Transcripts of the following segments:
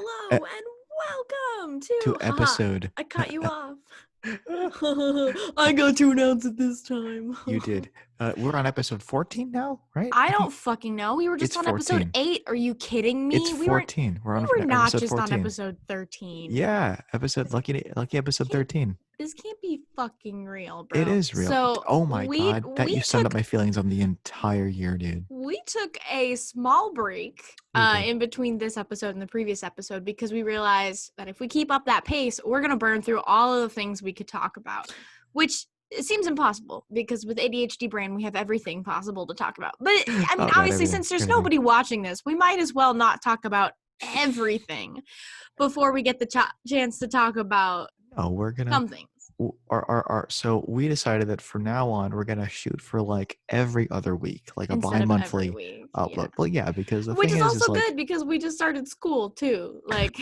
Hello and welcome to to episode. I cut you off. I got to announce it this time. You did. We're on episode 14 now, right? I don't fucking know. We were just It's on 14. episode 8. Are you kidding me? It's 14. We were not episode just 14. on episode 13. Yeah, lucky episode 13. This can't be fucking real, bro. It is real. So oh my god, that you summed up my feelings on the entire year, dude. We took a small break in between this episode and the previous episode because we realized that if we keep up that pace, we're going to burn through all of the things we could talk about, which it seems impossible because with ADHD brain, we have everything possible to talk about. But I mean, obviously, since there's nobody watching this, we might as well not talk about everything before we get the chance to talk about something. So we decided that from now on we're gonna shoot for like every other week, like instead a bi-monthly upload. Yeah. Well, yeah, because which is also good because we just started school too, like,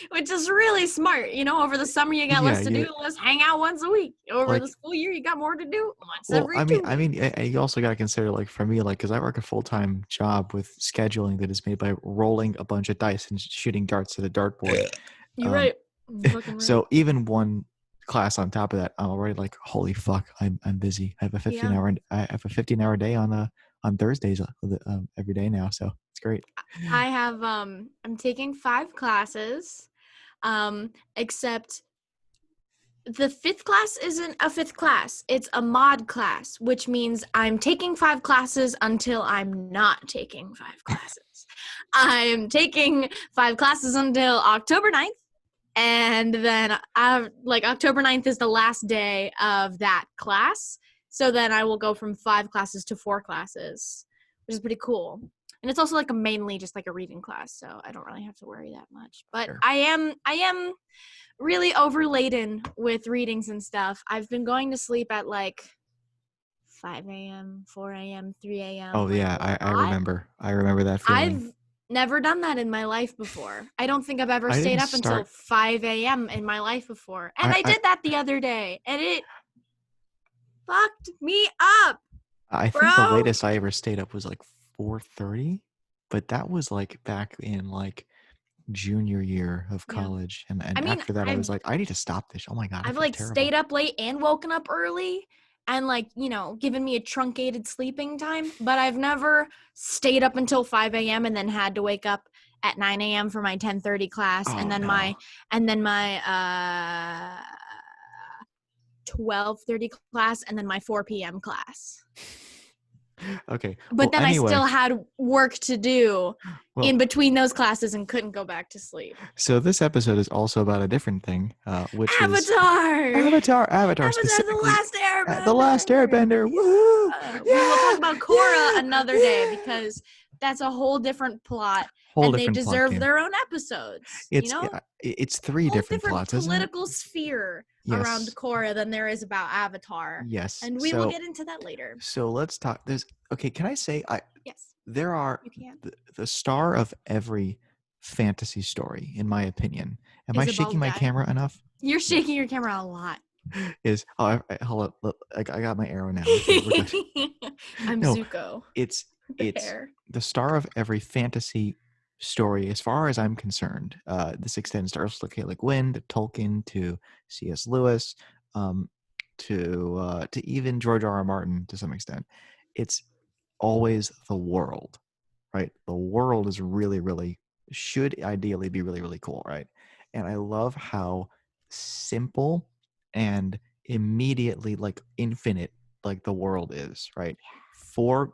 which is really smart. You know, over the summer you got less to do. Let's hang out once a week. Over the school year you got more to do. Once every 2 weeks. I mean, you also got to consider, like, for me, like, because I work a full-time job with scheduling that is made by rolling a bunch of dice and shooting darts at a dartboard. You're right. So even one class on top of that, I'm already like, holy fuck, I'm busy. I have a 15-hour day on Thursdays every day now, so it's great. I have I'm taking 5 classes, except the 5th class isn't a 5th class. It's a mod class, which means I'm taking 5 classes until I'm not taking 5 classes. I'm taking 5 classes until October 9th. And then October 9th is the last day of that class. So then I will go from 5 classes to 4 classes, which is pretty cool. And it's also like mainly just like a reading class, so I don't really have to worry that much. But sure. I am really overladen with readings and stuff. I've been going to sleep at like 5 a.m., 4 a.m., 3 a.m. Oh, yeah, I remember. I remember that feeling. I've never done that in my life before. I don't think I've ever stayed up until 5 a.m. in my life before. And I did that the other day, and it fucked me up. I think the latest I ever stayed up was like 4:30, but that was like back in like junior year of college. And after that, I was like, I need to stop this. Oh my God. I've like stayed up late and woken up early. And like, you know, given me a truncated sleeping time, but I've never stayed up until 5 a.m. and then had to wake up at 9 a.m. for my 10:30 class, and then my 12:30 class, and then my 4 p.m. class. Okay. But then anyway, I still had work to do in between those classes and couldn't go back to sleep. So this episode is also about a different thing, which Avatar. is Avatar, specifically The Last Airbender. The Last Airbender. Woo! We will talk about Korra another day because that's a whole different plot, and they deserve their own episodes. It's 3 different plots, isn't it? Political sphere around Korra than there is about Avatar. Yes, and we will get into that later. So let's talk. Can I say yes? There are the star of every fantasy story, in my opinion. Am I shaking my camera enough? You're shaking your camera a lot. Hold up, I got my arrow now. I'm Zuko. It's the star of every fantasy story, as far as I'm concerned. This extends to Ursula K. Le Guin, to Tolkien, to C.S. Lewis, to even George R.R. Martin to some extent. It's always the world, right? The world is really, really, should ideally be really, really cool, right? And I love how simple and immediately like infinite like the world is, right? Four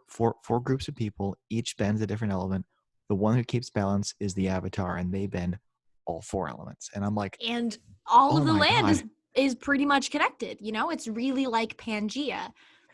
groups of people, each bends a different element. The one who keeps balance is the Avatar, and they bend all 4 elements. And I'm like, and all of the land is pretty much connected. You know, it's really like Pangea.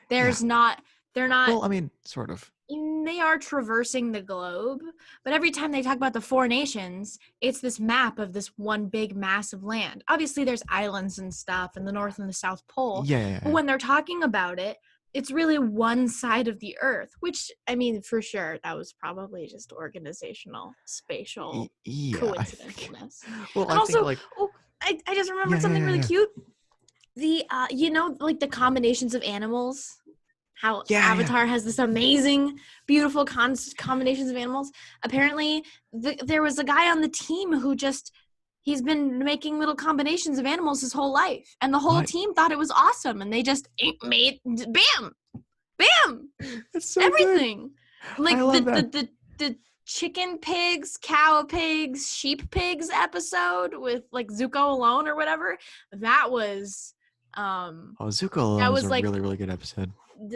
They're not. Well, I mean, sort of. They are traversing the globe, but every time they talk about the 4 nations, it's this map of this one big massive land. Obviously, there's islands and stuff in the North and the South Pole. Yeah. But when they're talking about it, it's really one side of the Earth, which, I mean, for sure, that was probably just organizational, spatial coincidentalness. Well, and also, I just remembered something really cute. The, like the combinations of animals how Yeah. Avatar has this amazing, beautiful combinations of animals. Apparently, there was a guy on the team who he's been making little combinations of animals his whole life, and the whole What? team thought it was awesome, and they just made bam, It's so good. everything. Like I love that. the chicken pigs, cow pigs, sheep pigs episode with like Zuko alone or whatever. That was Oh, Zuko alone is a like really, really good episode.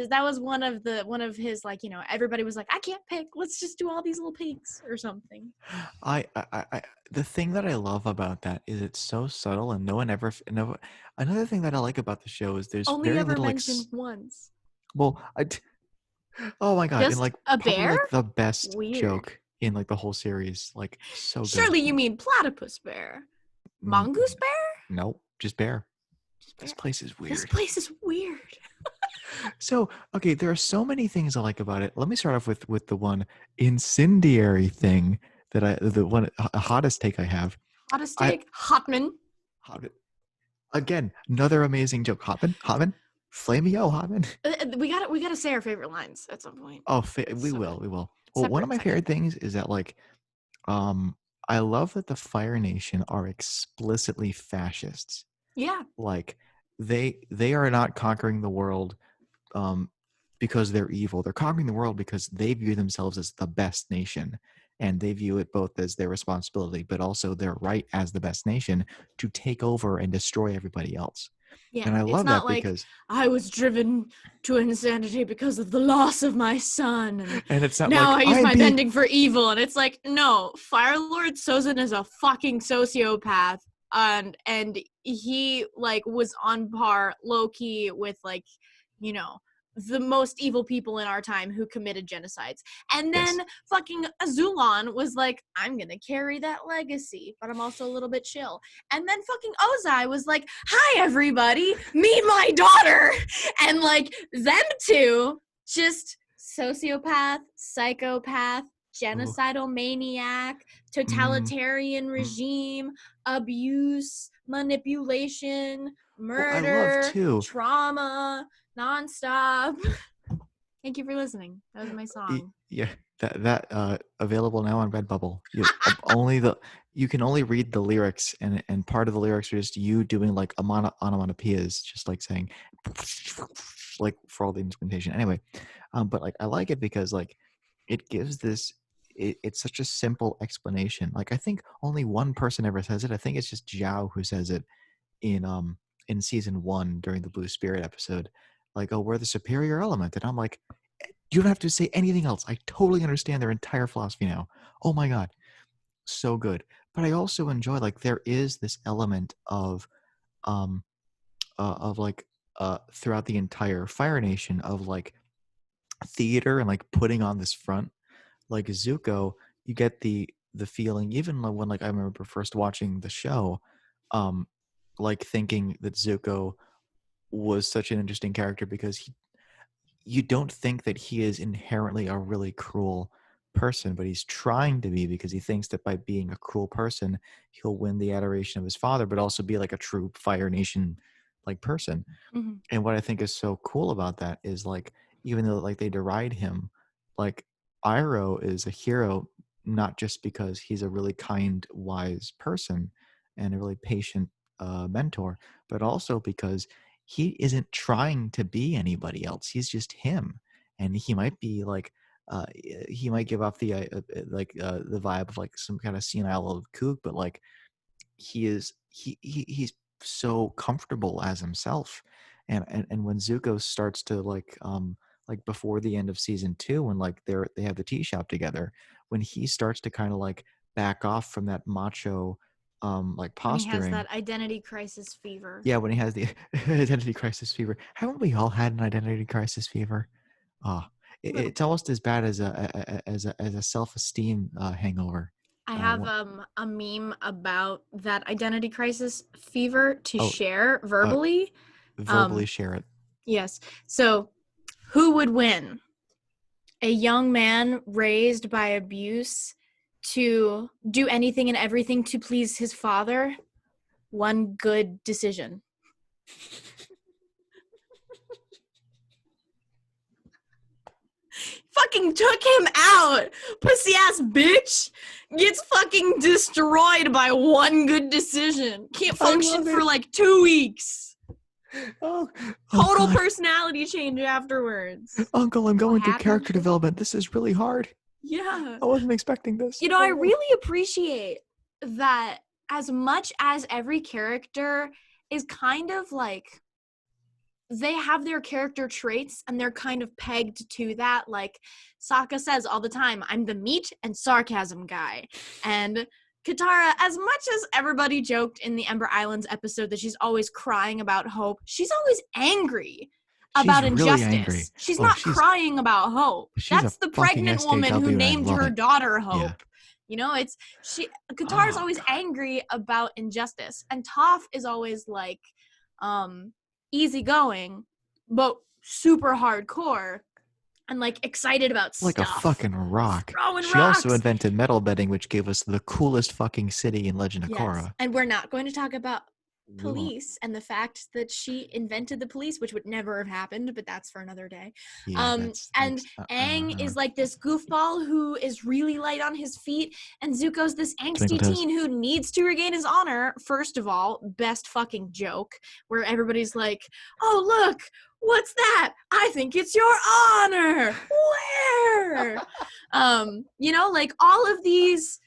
that was one of his, like, everybody was like, I can't pick, let's just do all these little pigs or something. The thing that I love about that is it's so subtle and no one ever no. Another thing that I like about the show is there's Only very ever little mentioned once. well, oh my god, and Just like a probably bear? like the best Weird. joke in like the whole series, like so good. Surely you mean platypus bear. Mm, Mongoose bear? nope, just bear. Just This bear. place is This weird. place is weird. So, okay, there are so many things I like about it. Let me start off with the one incendiary thing the one hottest take I have. Hottest I take, Hotman. Hobbit. Again, another amazing joke. Hotman, Flameo Hotman. We gotta say our favorite lines at some point. Oh, It's we so will, good. we will. Well, one of Separate my favorite second. things is that like, um, I love that the Fire Nation are explicitly fascists. Yeah. Like, they are not conquering the world, um, because they're evil. They're conquering the world because they view themselves as the best nation, and they view it both as their responsibility, but also their right as the best nation to take over and destroy everybody else. Yeah. And I It's love not that like because, I was driven to insanity because of the loss of my son, and and it's not now like I use I my beat. bending for evil. And it's like, no, Firelord Sozin is a fucking sociopath. And he like was on par low key with, like, you know, the most evil people in our time who committed genocides. And then Yes. fucking Azulon was like, I'm gonna carry that legacy, but I'm also a little bit chill. And then fucking Ozai was like, hi everybody, meet my daughter. And like them two, just sociopath, psychopath, Oh, genocidal maniac, mm, totalitarian mm. regime, abuse, manipulation, Well, I love murder, too. trauma, nonstop. Thank you for listening. That was my song. Yeah, that available now on Redbubble. Only the you can only read the lyrics, and part of the lyrics are just you doing like onomatopoeias, just like saying like for all the instrumentation. Anyway, but like I like it because like it gives this. It's such a simple explanation. Like I think only one person ever says it. I think it's just Zhao who says it in in season 1 during the Blue Spirit episode. Like, oh, we're the superior element, and I'm like, you don't have to say anything else. I totally understand their entire philosophy now. Oh my god, so good. But I also enjoy like there is this element um of like throughout the entire Fire Nation of like theater and like putting on this front. Like Zuko, you get the feeling even when like I remember first watching the show, um, like thinking that Zuko was such an interesting character because you don't think that he is inherently a really cruel person, but he's trying to be because he thinks that by being a cruel person, he'll win the adoration of his father, but also be like a true Fire Nation like person. Mhm. And what I think is so cool about that is like, even though like they deride him, like Iroh is a hero not just because he's a really kind, wise person and a really patient mentor, but also because he isn't trying to be anybody else. He's just him, and he might be like, he might give off the vibe of like some kind of senile old kook, but like he's so comfortable as himself. And when Zuko starts to like before the end of season 2 when like they have the tea shop together, when he starts to kind of like back off from that macho like When he has posturing. that identity crisis fever. Yeah, when he has the identity crisis fever. Haven't we all had an identity crisis fever? Ah, A little it's bit. almost as bad as a self-esteem hangover. I have What, a meme about that identity crisis fever to oh, share uh, verbally. verbally Um, share it. yes. So, who would win? A young man raised by abuse to do anything and everything to please his father? One good decision. fucking took him out. Pussy ass bitch gets fucking destroyed by one good decision. Can't function for like 2 weeks. Oh, Total God. personality change afterwards. Uncle, I'm going through happens character with- development. This is really hard. Yeah. I wasn't expecting this. You know, I really appreciate that as much as every character is kind of like, they have their character traits and they're kind of pegged to that. Like Sokka says all the time, I'm the meat and sarcasm guy. And Katara, as much as everybody joked in the Ember Islands episode that she's always crying about hope, she's always angry about She's really injustice. angry. She's Oh, not crying about hope. she's That's a the fucking pregnant woman who SJW, and I named love her it. daughter Hope. Yeah. You know, Katara's Oh, always God. angry about injustice. And Toph is always like easygoing, but super hardcore and like excited about Like stuff. a fucking rock. Throwing She rocks. also invented metal bending, which gave us the coolest fucking city in Legend of Yes. Korra. And we're not going to talk about We won't. police and the fact that she invented the police, which would never have happened, but that's for another day. Yeah, And Aang is like this goofball who is really light on his feet, and Zuko's this angsty Twinkle toes. teen who needs to regain his honor. First of all, best fucking joke where everybody's like, oh look, what's that? I think it's your honor. Where? You know, like all of these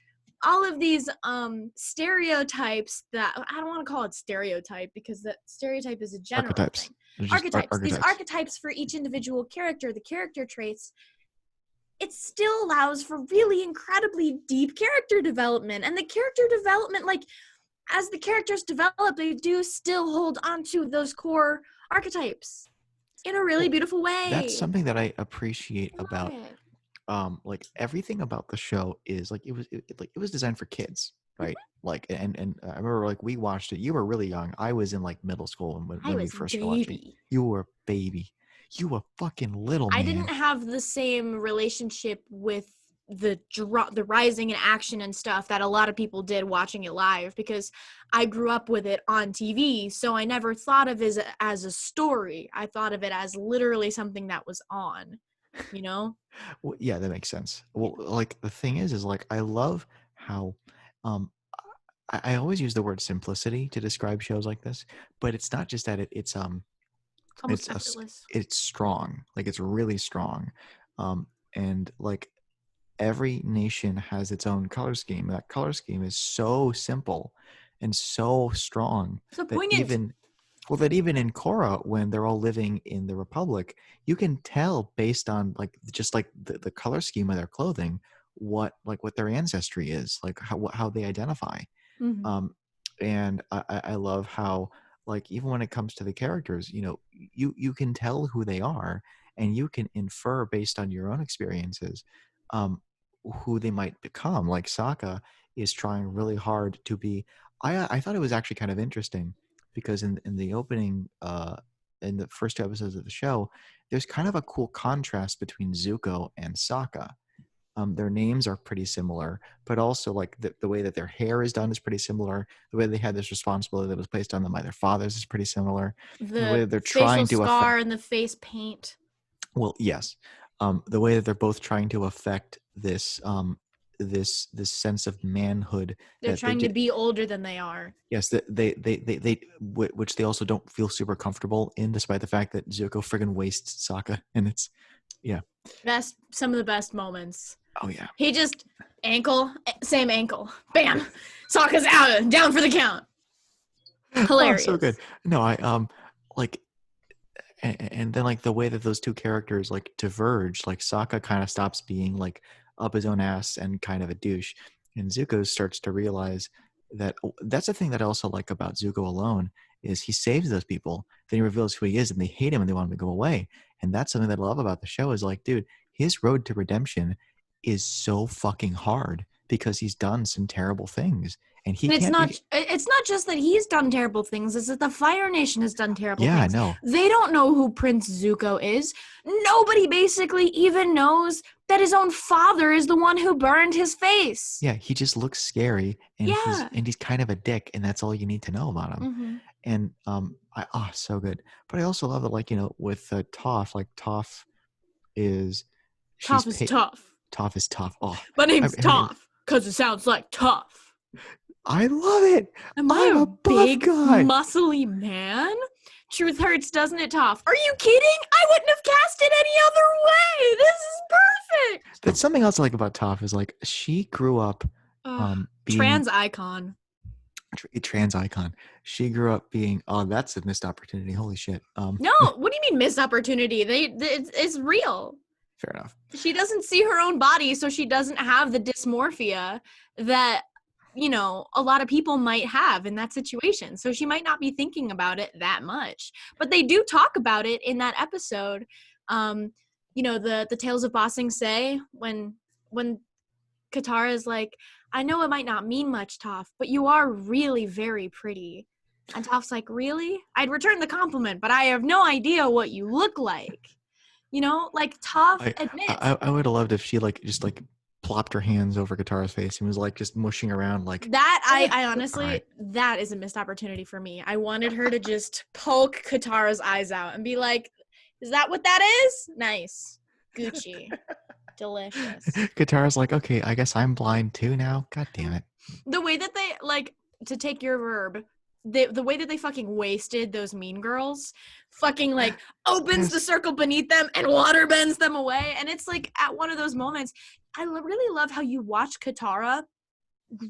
stereotypes that I don't want to call it stereotype because that stereotype is a general Archetypes. thing. They're just Archetypes. These archetypes for each individual character, the character traits, it still allows for really incredibly deep character development. And the character development, like as the characters develop, they do still hold onto those core archetypes in a really beautiful way. That's something that I appreciate I love about it. like everything about the show is like it was designed for kids, right? Like and I remember like we watched it. You were really young. I was in like middle school when I we was first watched it. baby. You were a baby. You were fucking little, man. I didn't have the same relationship with the rising in action and stuff that a lot of people did watching it live because I grew up with it on TV, so I never thought of it as a story. I thought of it as literally something that was on, you know? Well, yeah, that makes sense. Well, like the thing is like I love how um I always use the word simplicity to describe shows like this, but it's not just that It's almost it's effortless. it's strong. Like it's really strong. And like every nation has its own color scheme. That color scheme is so simple and so strong So that poignant. even in Korra, when they're all living in the Republic, you can tell based on like just like the color scheme of their clothing what their ancestry is, like how they identify. Mhm. And I love how like even when it comes to the characters, you know, you can tell who they are and you can infer based on your own experiences who they might become. Like Sokka is trying really hard to be. I thought it was actually kind of interesting because in the opening in the first 2 episodes of the show, there's kind of a cool contrast between Zuko and Sokka. Their names are pretty similar, but also like the way that their hair is done is pretty similar. The way they had this responsibility that was placed on them by their fathers is pretty similar. The way that they're trying to scar and the face paint. Well, yes, the way that they're both trying to affect this this sense of manhood. They're that trying they to be older than they are. Yes, that they which they also don't feel super comfortable in, despite the fact that Zuko friggin' wastes Sokka, and it's Some of the best moments. Oh yeah. He just same ankle. Bam. Sokka's out, down for the count. Hilarious. Oh, so good. No, I like and then like the way that those two characters like diverge, like Sokka kind of stops being like up his own ass and kind of a douche, and Zuko starts to realize that that's the thing that I also like about Zuko alone is he saves those people, then he reveals who he is, and they hate him and they want him to go away. And that's something that I love about the show is like, dude, his road to redemption is so fucking hard because he's done some terrible things. And it's not just that he's done terrible things, it's that the Fire Nation has done terrible things. Yeah, I know. They don't know who Prince Zuko is. Nobody basically even knows that his own father is the one who burned his face. Yeah, he just looks scary and he's kind of a dick, and that's all you need to know about him. Mm-hmm. And so good. But I also love that, like, you know, with Toph, like Toph is Toph is tough. Toph is tough. Oh, My name's Toph because it sounds like tough. I love it. Am I'm I a a buff big, guy. muscly man? Truth hurts, doesn't it, Toph? Are you kidding? I wouldn't have cast it any other way. This is perfect. That's something else I like about Toph is like she grew up being trans icon. Trans icon. She grew up being. Oh, that's a missed opportunity. Holy shit. No, what do you mean missed opportunity? It's real. Fair enough. She doesn't see her own body, so she doesn't have the dysmorphia that, you know, a lot of people might have in that situation. So she might not be thinking about it that much. But they do talk about it in that episode. You know, the Tales of Bossing say when Katara is like, I know it might not mean much, Toph, but you are really very pretty. And Toph's like, really? I'd return the compliment, but I have no idea what you look like. You know, like Toph admits. I would have loved if she like just like plopped her hands over Katara's face and was like just mushing around like that. I honestly, right. That is a missed opportunity for me. I wanted her to just poke Katara's eyes out and be like, is that what that is? Nice. Gucci. Delicious. Katara's like, okay, I guess I'm blind too now. God damn it. The way that they, like, to take your verb, the way that they fucking wasted those mean girls, fucking like opens the circle beneath them and water bends them away. And it's like at one of those moments, I really love how you watch Katara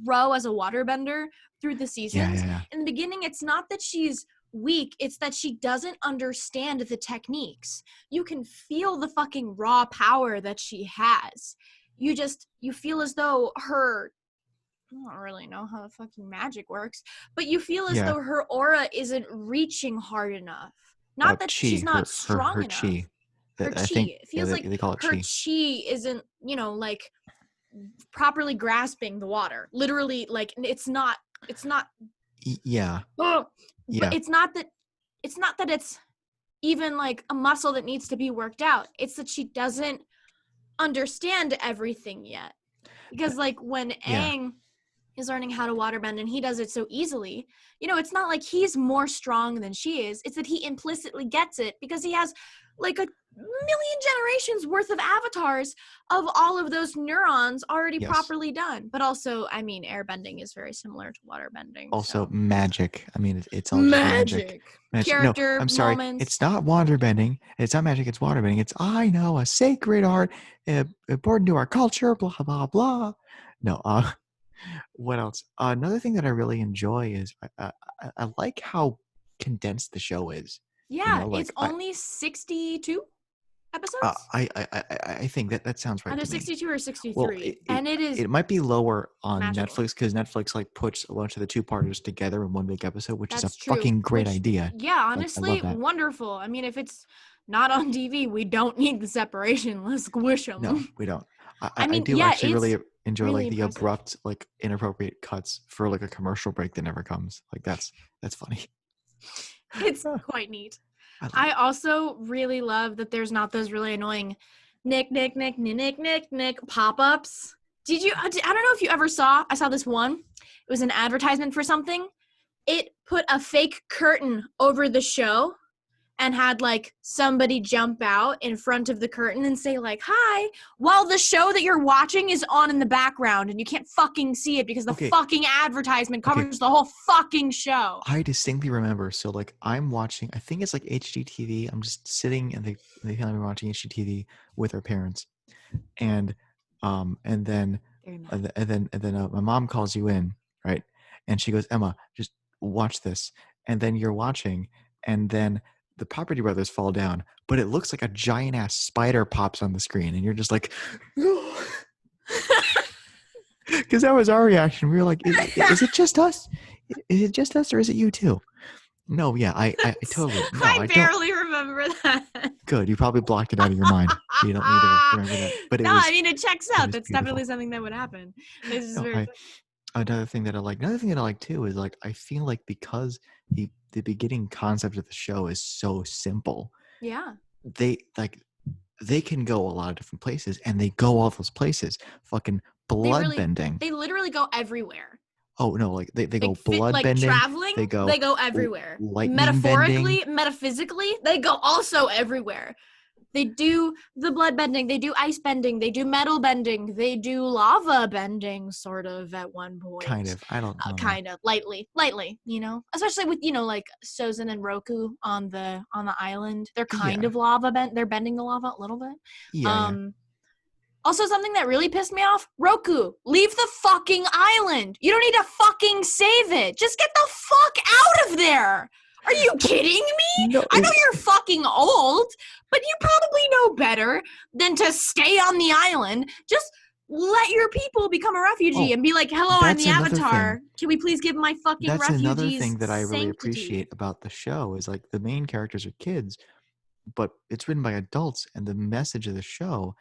grow as a waterbender through the seasons. Yeah. In the beginning, it's not that she's weak, it's that she doesn't understand the techniques. You can feel the fucking raw power that she has. You feel as though her, I don't really know how the fucking magic works, but you feel as though her aura isn't reaching hard enough. Not that chi, she's not strong her enough. Chi. Her chi. It feels like they call it her chi isn't, you know, like properly grasping the water. Literally, like it's not. Yeah. But it's not that it's even like a muscle that needs to be worked out. It's that she doesn't understand everything yet. Because like when Aang is learning how to waterbend and he does it so easily, you know, it's not like he's more strong than she is. It's that he implicitly gets it because he has like a million generations worth of avatars of all of those neurons already properly done. But also, I mean, airbending is very similar to waterbending. Also, magic. I mean, it's all magic. Character, no, I'm sorry. moments. It's not waterbending. It's not magic. It's waterbending. It's, I know, a sacred art, important to our culture, blah, blah, blah. No, what else? Another thing that I really enjoy is I like how condensed the show is. Yeah, you know, like, it's only 62 episodes. I think that sounds right. Either 62 or 63, and it is. It might be lower on magical. Netflix because Netflix like puts a bunch of the two-parters together in one big episode, which is a fucking great idea. Yeah, honestly, wonderful. I mean, if it's not on TV, we don't need the separation. Let's squish them. No, we don't. I do actually really enjoy really like the abrupt, like inappropriate cuts for like a commercial break that never comes. Like that's funny. It's quite neat. I also really love that there's not those really annoying nick pop-ups. I don't know if you ever saw, I saw this one. It was an advertisement for something. It put a fake curtain over the show and had like somebody jump out in front of the curtain and say like, hi, while the show that you're watching is on in the background and you can't fucking see it because the fucking advertisement covers the whole fucking show. I distinctly remember. So like I'm watching, I think it's like HGTV. I'm just sitting and they tell me we're watching HGTV with our parents. And then my mom calls you in, right? And she goes, Emma, just watch this. And then you're watching and then the Property Brothers fall down, but it looks like a giant ass spider pops on the screen, and you're just like, because that was our reaction. We were like, is it just us? Is it just us, or is it you too? No, yeah, I totally. No, I barely remember that. Good, you probably blocked it out of your mind. You don't need to remember that. But I mean, it checks out. That's definitely something that would happen. This is very. Another thing that I like too is like I feel like because the beginning concept of the show is so simple. Yeah. They can go a lot of different places, and they go all those places. Fucking blood bending. They literally go everywhere. Oh no! Like they go blood bending. Traveling. They go everywhere. Metaphorically, metaphysically, they go also everywhere. They do the blood bending, they do ice bending, they do metal bending, they do lava bending, sort of, at one Kind point. of. I don't know. Kind of lightly, especially with like Sozin and Roku on the island. They're kind Yeah. of lava bend. They're bending the lava a little bit. Yeah. Also, something that really pissed me off: Roku, leave the fucking island. You don't need to fucking save it. Just get the fuck out of there. Are you kidding me? No, I know you're fucking old, but you probably know better than to stay on the island. Just let your people become a refugee and be like, hello, I'm that's the another Avatar. thing. Can we please give my fucking That's another refugees thing that I really sanctity? appreciate about the show is like the main characters are kids, but it's written by adults, and the message of the show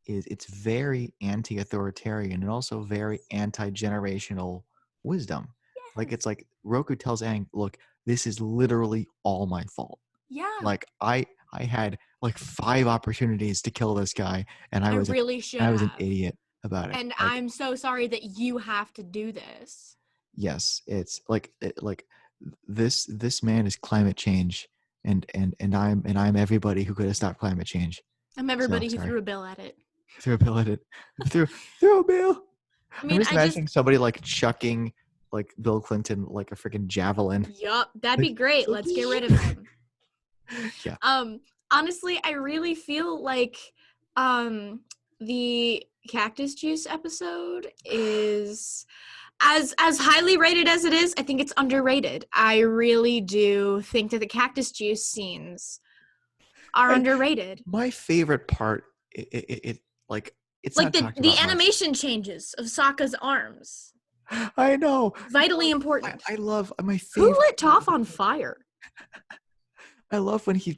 is it's very anti-authoritarian and also very anti-generational wisdom. Like Yes. it's like Roku tells Aang, look, this is literally all my fault. Yeah. Like I had like 5 opportunities to kill this guy, and I really should an have. idiot about it. And Like, I'm so sorry that you have to do this. yes, it's like this man is climate change, and I'm everybody who could have stopped climate change. I'm So everybody who sorry. threw a bill at it. Threw a bill at it. Threw a bill. I I'm mean, just imagining somebody like chucking like Bill Clinton like a freaking javelin. yup, that'd Like, be great. Let's get rid of him. yeah. Honestly, I really feel like the cactus juice episode is as highly rated as it is. I think it's underrated. I really do think that the cactus juice scenes are underrated. My favorite part, it like it's Like not talked the about much. animation changes of Sokka's arms. I know. Vitally important. I love my Who favorite. lit Toph on fire? I love when he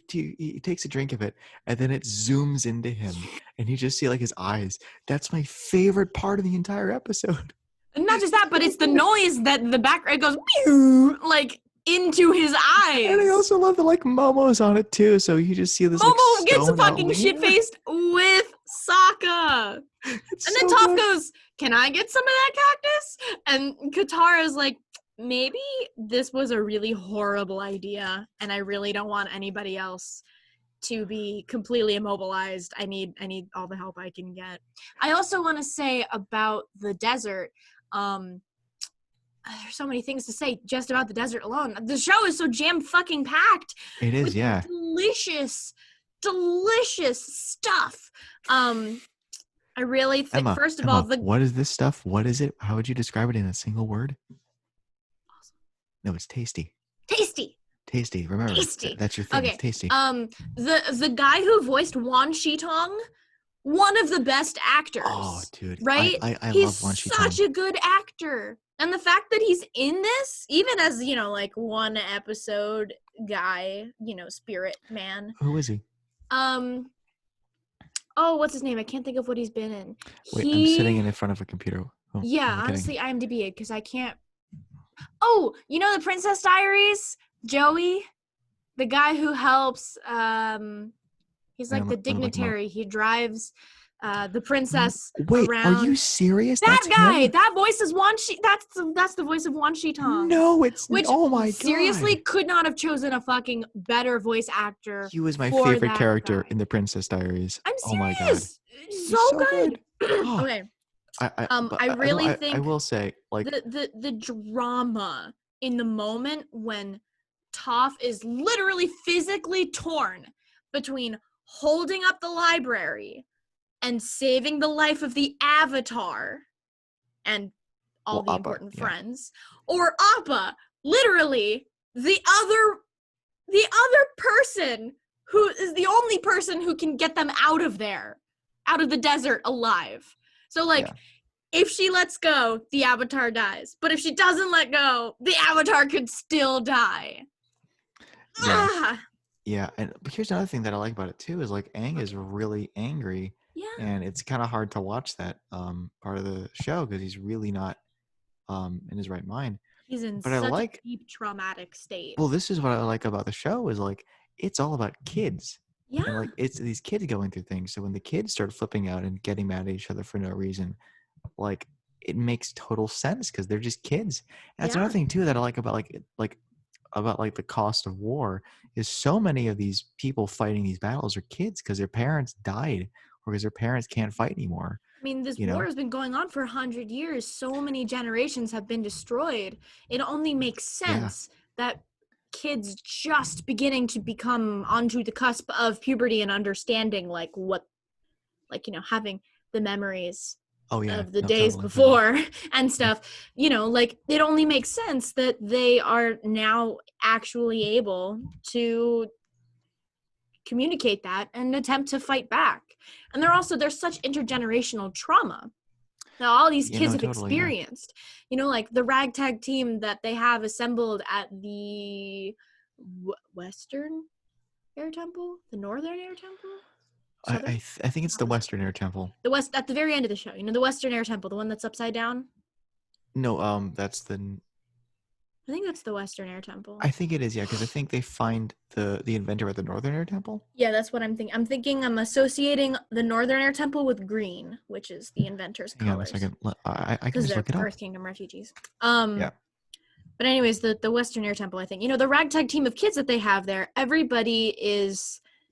takes a drink of it and then it zooms into him and you just see like his eyes. That's my favorite part of the entire episode. And not just that, but it's the noise that the background goes pew, like into his eyes. And I also love the like Momo's on it too. So you just see this Momo like gets stone fucking out shit faced with Sokka. It's And then so Toph good. goes, "Can I get some of that cactus?" And Katara's like, "Maybe this was a really horrible idea, and I really don't want anybody else to be completely immobilized. I need all the help I can get." I also want to say about the desert, there's so many things to say just about the desert alone. The show is so jam fucking packed. It is, with yeah. delicious stuff. I really think, first of all, what is this stuff? What is it? How would you describe it in a single word? Awesome. No, it's tasty. Tasty. Remember, Tasty. that's your thing. Okay. It's tasty. The guy who voiced Wan Shitong, one of the best actors. Oh, dude. Right? I He's love Wan Shitong. such a good actor. And the fact that he's in this, even as, like one episode guy, spirit man. Who is he? Oh, what's his name? I can't think of what he's been in. Wait, I'm sitting in front of a computer. Oh, yeah, honestly, IMDb it because I can't. Oh, the Princess Diaries? Joey? The guy who helps, he's like the dignitary. He drives the princess around. Are you serious? That guy! Him? That voice is Wan Shi. That's the voice of Wan Shitong. No, it's oh my god! Seriously, could not have chosen a fucking better voice actor. He was my favorite character in the Princess Diaries. I'm serious. Oh my god, so good. Oh. Okay. I really think I will say like the drama in the moment when Toph is literally physically torn between holding up the library and saving the life of the Avatar and all the Appa, important friends, or Appa, literally the other person who is the only person who can get them out of there, out of the desert alive. So if she lets go, the Avatar dies. But if she doesn't let go, the Avatar could still die. Yeah, but here's another thing that I like about it too is like Aang is really angry. Yeah. And it's kind of hard to watch that part of the show because he's really not in his right mind. He's in such a deep traumatic state. Well, this is what I like about the show is like it's all about kids. Yeah. And like it's these kids going through things. So when the kids start flipping out and getting mad at each other for no reason, like it makes total sense because they're just kids. And that's another thing too that I like about like about like the cost of war is so many of these people fighting these battles are kids because their parents died or because their parents can't fight anymore. I mean, this You war know? has been going on for 100 years. So many generations have been destroyed. It only makes Yeah. sense that kids just beginning to become onto the cusp of puberty and understanding like what, like, you know, having the memories Oh yeah. of the No, days totally, totally. before and stuff, you know, like it only makes sense that they are now actually able to communicate that and attempt to fight back. And there's such intergenerational trauma that all these You kids know, have totally. Yeah. experienced. You know, like the ragtag team that they have assembled at the Western Air Temple, the Northern Air Temple, Southern. I think it's the Western Air Temple. The West at the very end of the show. You know, the Western Air Temple, the one that's upside down. No, that's the. I think that's the Western Air Temple. I think it is, yeah, because I think they find the inventor at the Northern Air Temple. Yeah, that's what I'm thinking. I'm associating the Northern Air Temple with green, which is the inventor's Hang on a colors, second. I can because just they're look it up. Earth Kingdom refugees. Yeah. But anyways, the Western Air Temple, I think, you know, the ragtag team of kids that they have there, everybody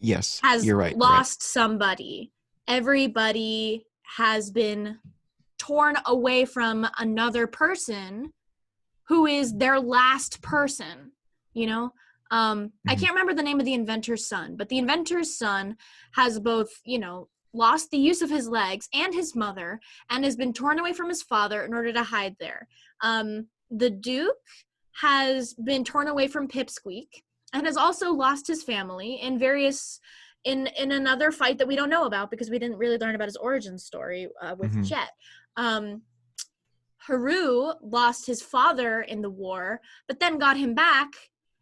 Yes, has you're right. You're right. lost somebody. Everybody has been torn away from another person who is their last person, you know? I can't remember the name of the inventor's son, but the inventor's son has both, you know, lost the use of his legs and his mother and has been torn away from his father in order to hide there. The Duke has been torn away from Pipsqueak and has also lost his family in various in another fight that we don't know about because we didn't really learn about his origin story with Jet. Haru lost his father in the war, but then got him back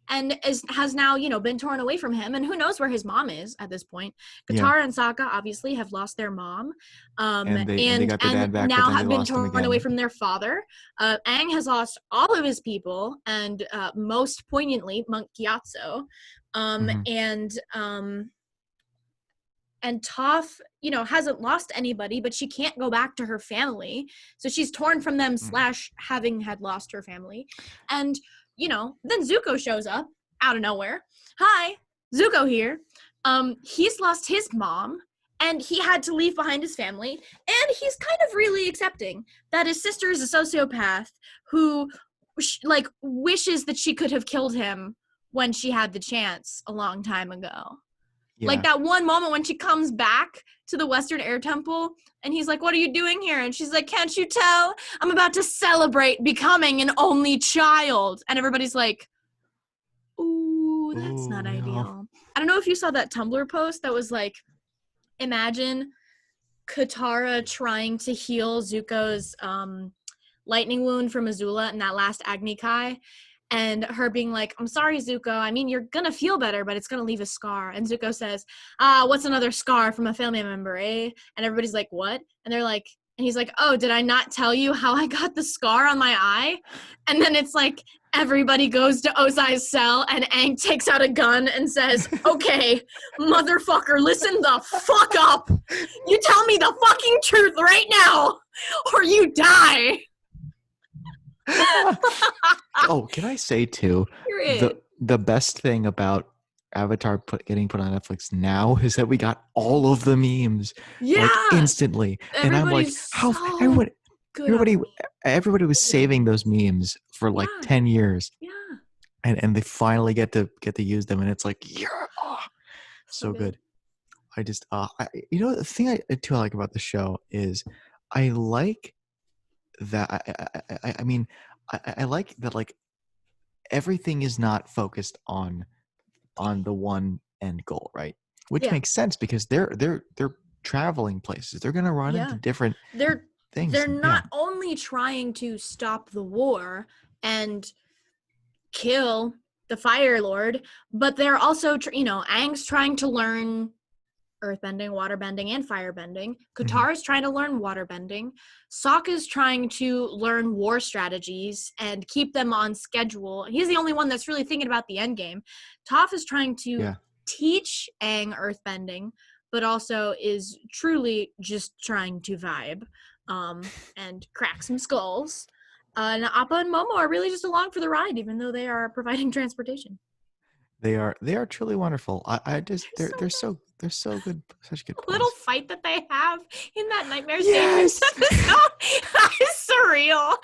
and has now, you know, been torn away from him. And who knows where his mom is at this point. Yeah. Katara and Sokka obviously have lost their mom, And they got their dad back, but now then they have been lost him torn away again. from their father. Aang has lost all of his people, and most poignantly, Monk Gyatso. And Toph, you know, hasn't lost anybody, but she can't go back to her family. So she's torn from them / having had lost her family. And, you know, then Zuko shows up out of nowhere. Hi, Zuko here. He's lost his mom and he had to leave behind his family. And he's kind of really accepting that his sister is a sociopath who, like, wishes that she could have killed him when she had the chance a long time ago. Yeah. Like that one moment when she comes back to the Western Air Temple and he's like, "What are you doing here?" And she's like, "Can't you tell? I'm about to celebrate becoming an only child." And everybody's like, "Ooh, that's not ideal." I don't know if you saw that Tumblr post that was like, imagine Katara trying to heal Zuko's lightning wound from Azula in that last Agni Kai. And her being like, "I'm sorry, Zuko. I mean, you're going to feel better, but it's going to leave a scar." And Zuko says, "What's another scar from a family member, eh?" And everybody's like, "What?" And they're like, and he's like, "Oh, did I not tell you how I got the scar on my eye?" And then it's like, everybody goes to Ozai's cell and Aang takes out a gun and says, "Okay, motherfucker, listen the fuck up. You tell me the fucking truth right now or you die." Oh, can I say too? The best thing about Avatar getting put on Netflix now is that we got all of the memes like instantly, and I'm like, how everybody was saving those memes for like 10 years, and they finally get to use them, and it's like, yeah, so good. I just you know, the thing I like about the show is I like that I mean I like that, like, everything is not focused on the one end goal, right? Which makes sense because they're traveling places. They're gonna run into different things. They're not only trying to stop the war and kill the Fire Lord, but they're also, you know, Aang's trying to learn earthbending, waterbending, and firebending. Katara's trying to learn waterbending. Sokka's trying to learn war strategies and keep them on schedule. He's the only one that's really thinking about the end game. Toph is trying to teach Aang earthbending, but also is truly just trying to vibe and crack some skulls. And Appa and Momo are really just along for the ride, even though they are providing transportation. They are truly wonderful. I just They're so they're so good, such good little toys. fight that they have in that Nightmare Stations Yes. episode is surreal.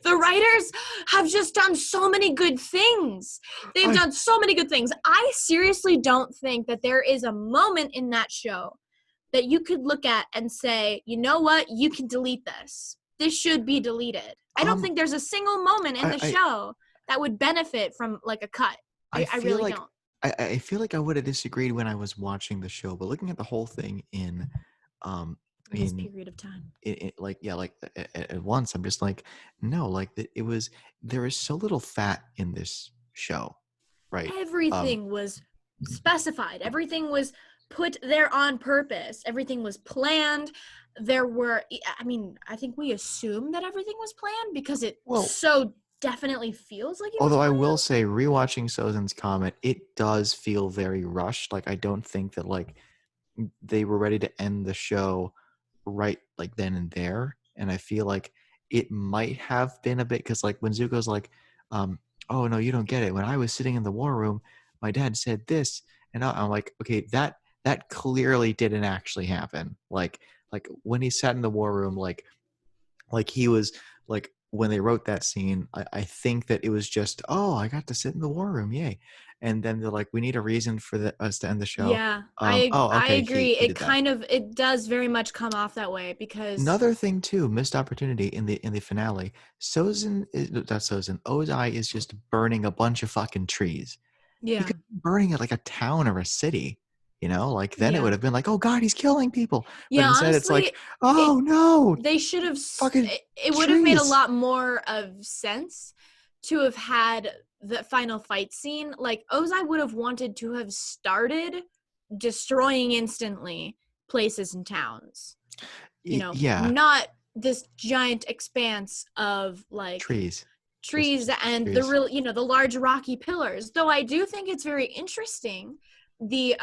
The writers have just done so many good things. They've I done so many good things. I seriously don't think that there is a moment in that show that you could look at and say, you know what, you can delete this. This should be deleted. I don't um think there's a single moment in the I show that would benefit from like a cut. I I feel really like don't. I feel like I would have disagreed when I was watching the show, but looking at the whole thing um In this in period of time. like yeah like at once, I'm just like, no, like it was, there is so little fat in this show, right? um Everything was specified. Everything was put there on purpose. Everything was planned. There were, I mean, I think we assume that everything was planned because it well, so definitely feels like it was although I will planned. say, rewatching Sozin's comment, it does feel very rushed. Like, I don't think that like they were ready to end the show right like then and there. And I feel like it might have been a bit, because like when Zuko's like, oh no, you don't get it. When I was sitting in the war room, my dad said this, and I'm like, okay, that clearly didn't actually happen. Like when he sat in the war room, like he was like when they wrote that scene, I think that it was just, oh, I got to sit in the war room, yay. And then they're like, we need a reason for us to end the show. Yeah, Oh, I okay, agree. he It did that. kind of it does very much come off that way because Another thing too, missed opportunity in the finale. Ozai is just burning a bunch of fucking trees. He yeah. could be burning it like a town or a city, like then it Yeah. would have been like, oh god, he's killing people. But Yeah, instead it's like, honestly, it oh no, they should have fucking it would have made a trees. lot more of sense to have had the final fight scene. Like Ozai would have wanted to have started destroying instantly places and towns. Yeah, Not this giant expanse of like trees. trees Just and the trees. real, the large rocky pillars. Though I do think it's very interesting the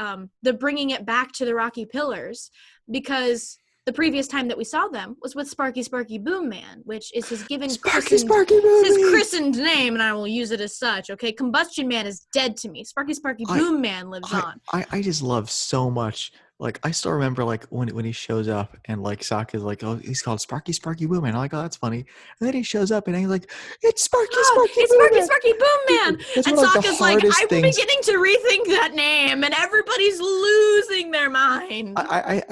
bringing it back to the rocky pillars, because the previous time that we saw them was with Sparky Sparky Boom Man, which is Sparky Sparky movie. christened name, and I will use it as such. Okay, Combustion Man is dead to me. Sparky Sparky I Boom Man lives I on. I just love so much. Like, I still remember like when he shows up and like Sokka's like, oh, he's called Sparky Sparky Booman. I'm like, oh, that's funny. And then he shows up and he's like, it's Sparky Oh, Sparky it's Sparky Booman. Sparky Boom Man. Dude, that's And one of like the Sokka's like, hardest I'm things. beginning to rethink that name, and everybody's losing their mind. I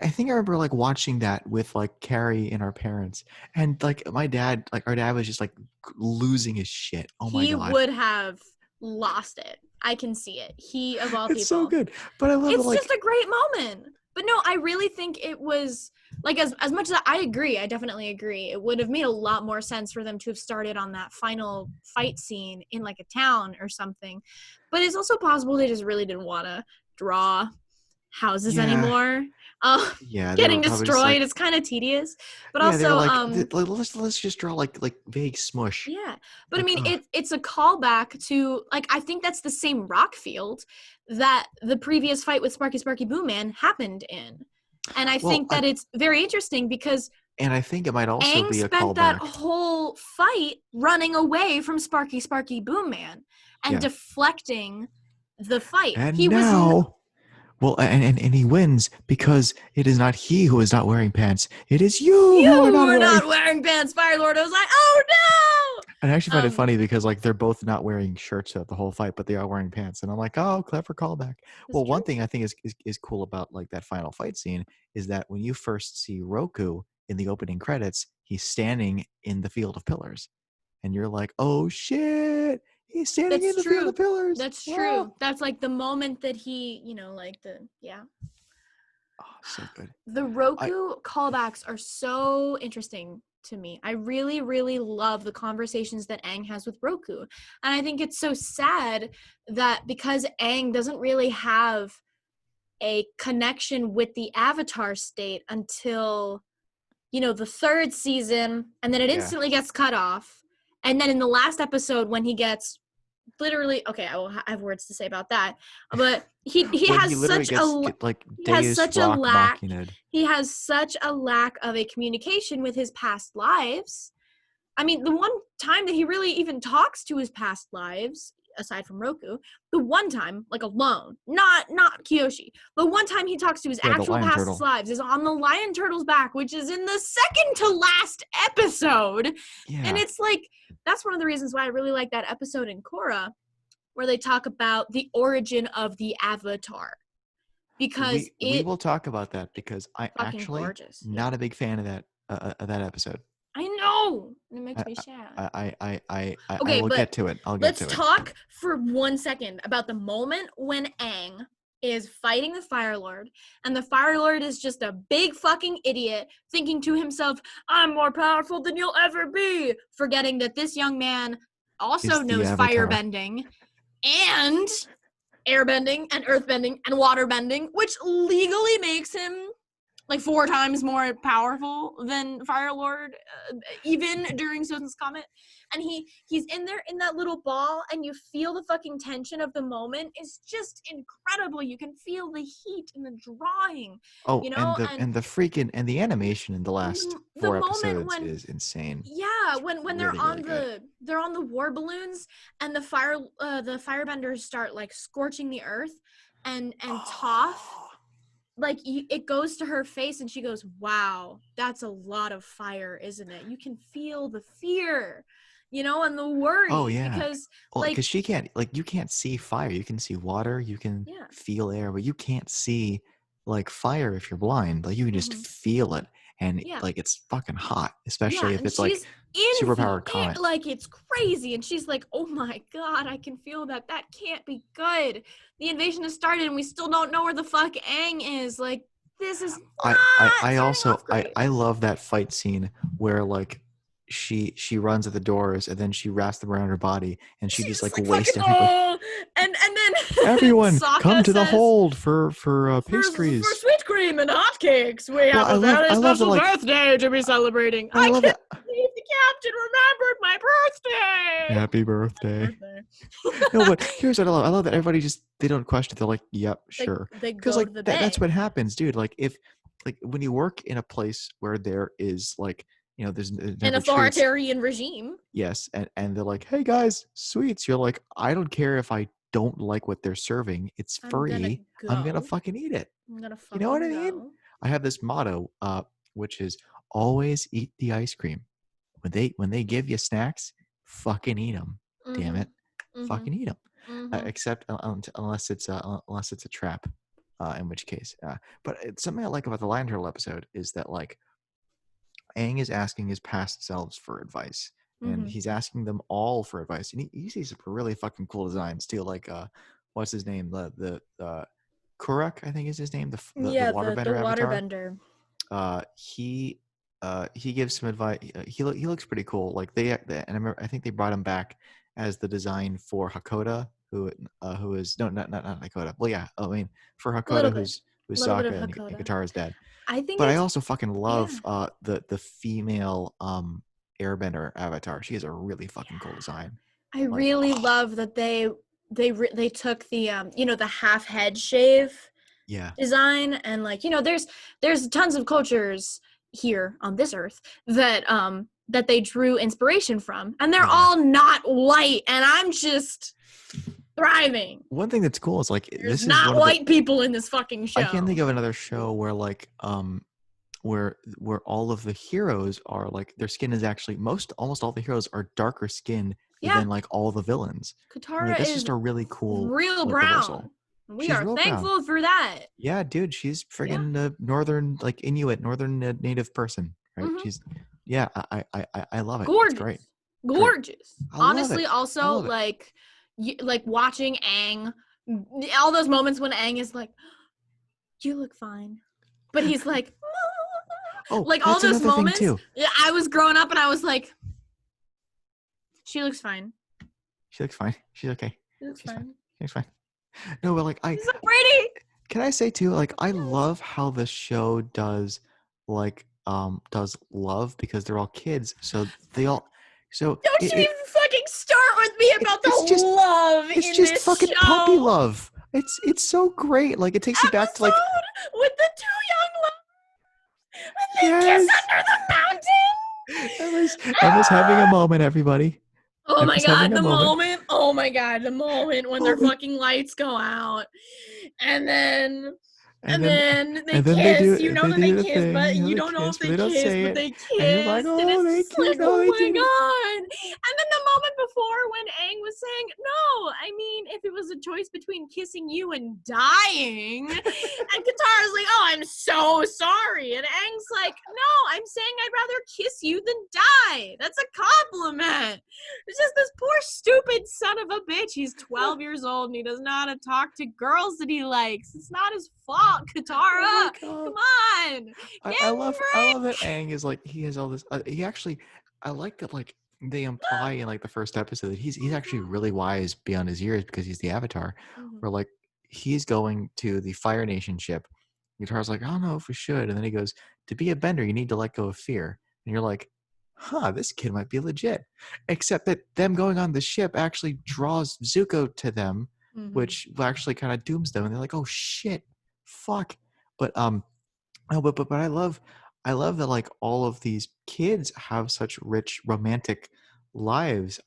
think I remember like watching that with like Carrie and our parents, and like my dad, like our dad was just like losing his shit. Oh my He god, would have lost it. I can see it. He, of all it's so people. good. But I love it. It's just Like, a great moment. But no, I really think it was like as much as I agree, I definitely agree. It would have made a lot more sense for them to have started on that final fight scene in like a town or something. But it's also possible they just really didn't want to draw houses yeah, anymore. yeah, they were Getting probably just destroyed like, is kind of tedious. But yeah, they were also, like, let's just draw like vague smush. yeah, but I Like, mean, ugh. it's a callback to like I think that's the same rock field that the previous fight with Sparky Sparky Boom Man happened in, and I Well, think that it's very interesting because I think it might also Aang be a spent that callback. whole fight running away from Sparky Sparky Boom Man and Yeah, deflecting the fight. and He was now, well, and he wins because it is not he who is not wearing pants. It is you who are you not were wearing. not wearing pants, Fire Lord. I was like, oh And I actually no. find it funny because like they're both not wearing shirts throughout the whole fight, but they are wearing pants. And I'm like, oh, clever callback. That's Well, true. one thing I think is cool about like that final fight scene is that when you first see Roku in the opening credits, he's standing in the field of pillars, and you're like, oh shit, he's standing in That's the field of true. pillars. That's Wow. true. That's like the moment that he, like Oh, so good. the I Roku callbacks are so interesting to me. I really, really love the conversations that Aang has with Roku. And I think it's so sad that because Aang doesn't really have a connection with the Avatar state until, the third season, and then it yeah. instantly gets cut off. And then in the last episode, when he gets literally, okay, I have words to say about that, but he When he has literally such a get like he has Deus such a Rock lack Machina'd. he has such a lack of a communication with his past lives I mean, the one time that he really even talks to his past lives, aside from Roku, the one time, like alone, not Kyoshi, the one time he talks to his the actual lion past turtle. lives is on the lion turtle's back, which is in the second to last episode. Yeah. And it's like, that's one of the reasons why I really like that episode in Korra, where they talk about the origin of the Avatar. Because we will talk about that, because I fucking actually gorgeous. not a big fan of that episode. I know. It makes me sad. I Okay, will but get to it. let's talk for 1 second about the moment when Aang is fighting the Fire Lord, and the Fire Lord is just a big fucking idiot, thinking to himself, I'm more powerful than you'll ever be, forgetting that this young man also knows firebending and airbending and earthbending and waterbending, which legally makes him like 4 times more powerful than Fire Lord, even during Sozin's Comet. And he's in there in that little ball, and you feel the fucking tension of the moment. It's just incredible. You can feel the heat in the drawing. Oh, you know, and the freaking and the animation in the last the 4 moment episodes when, is insane. yeah, when really, they're on really they're on the war balloons, and the firebenders start like scorching the earth, and Toph, like it goes to her face, and she goes, wow, that's a lot of fire, isn't it? You can feel the fear, and the worry. Oh yeah, because because she can't, like, you can't see fire. You can see water, you can feel air, but you can't see like fire if you're blind. Like, you can just feel it, and like it's fucking hot, especially if it's like superpowered comet. Like, it's crazy, and she's like, oh my god, I can feel that can't be good. The invasion has started, and we still don't know where the fuck Aang is. Like, this is not I also I love that fight scene where like she runs at the doors, and then she wraps them around her body, and she just like wastes everybody. And then Everyone, Sokka come to the says, hold for pastries. for sweet cream and hotcakes. We have a very special birthday to be celebrating. I can't believe the captain remembered my birthday. Happy birthday. No, but here's what I love. I love that everybody just, they don't question. They're like, yep, sure. Because like that's what happens, dude. Like, if like when you work in a place where there is like, there's an authoritarian regime. Yes, and they're like, hey guys, sweets. You're like, I don't care if I don't like what they're serving. It's free. I'm gonna fucking eat it. I'm gonna fucking You know what I mean? I have this motto, which is always eat the ice cream. When they give you snacks, fucking eat them. Damn it, fucking eat them. Except unless it's a trap, in which case. But something I like about the Lion Turtle episode is that like Aang is asking his past selves for advice, and he's asking them all for advice, and he sees some really fucking cool designs too. Like what's his name? The Kurak, I think is his name. The waterbender avatar. Waterbender. He gives some advice. He looks pretty cool. Like I think they brought him back as the design for Hakoda, who is not Hakoda. Well, yeah, I mean for Hakoda, who's Sokka and Katara's dad. I also fucking love the female Airbender avatar. She has a really fucking cool design. I really love that they took the the half head shave design, and like, there's tons of cultures here on this earth that that they drew inspiration from, and they're all not white, and I'm just thriving. One thing that's cool is like, there's this not is white people in this fucking show. I can't think of another show where like where all of the heroes are like, their skin is actually almost all the heroes are darker skinned than like all the villains. Katara is just a really cool real brown. Reversal. We are thankful for that. Yeah, dude, she's friggin' northern, like Inuit, northern native person, right? She's I love it. Gorgeous. It's great. Gorgeous. Honestly, also like watching Aang, all those moments when Aang is like, you look fine, but he's like, like all those moments. I was growing up and I was like, she looks fine. She looks fine. She's okay. She's fine. She's fine. No, but like she's so pretty. Can I say too, like, I love how the show does love, because they're all kids, so they all. So don't you even fucking start with me about the love in this show. It's just fucking puppy love. It's so great. Like, it takes you back to like with the two young lovers when they kiss under the mountain. Emma's having a moment, everybody. Oh my Emma's having god, a the moment. moment. Oh my god, the moment when their Moment. fucking lights go out. And then And and then then they and then they kiss. do You know they that they do the kiss, thing, but you know, you they don't know if kiss, but they they don't kiss, say but it. they And you're like, kissed. And oh, it's they just like, kissed, oh, oh they my did it. god. And then the moment before when Aang was saying, no, I mean, if it was a choice between kissing you and dying. And Katara's like, oh, I'm so sorry. And Aang's like, no, I'm saying I'd rather kiss you than die. That's a compliment. It's just this poor stupid son of a bitch. He's 12 years old and he doesn't know how to talk to girls that he likes. It's not his fault, Oh my Katara. god. Come on. Get I love that rich. Aang is like, he has all this, he actually, I like that, like, they imply in like the first episode that he's actually really wise beyond his years because he's the Avatar. Mhm. Where like he's going to the Fire Nation ship. Katara's like, I don't know if we should, and then he goes, to be a bender, you need to let go of fear. And you're like, huh, this kid might be legit. Except that them going on the ship actually draws Zuko to them, Mhm. which actually kind of dooms them, and they're like, oh shit, fuck. But no, but I love that like all of these kids have such rich romantic lives.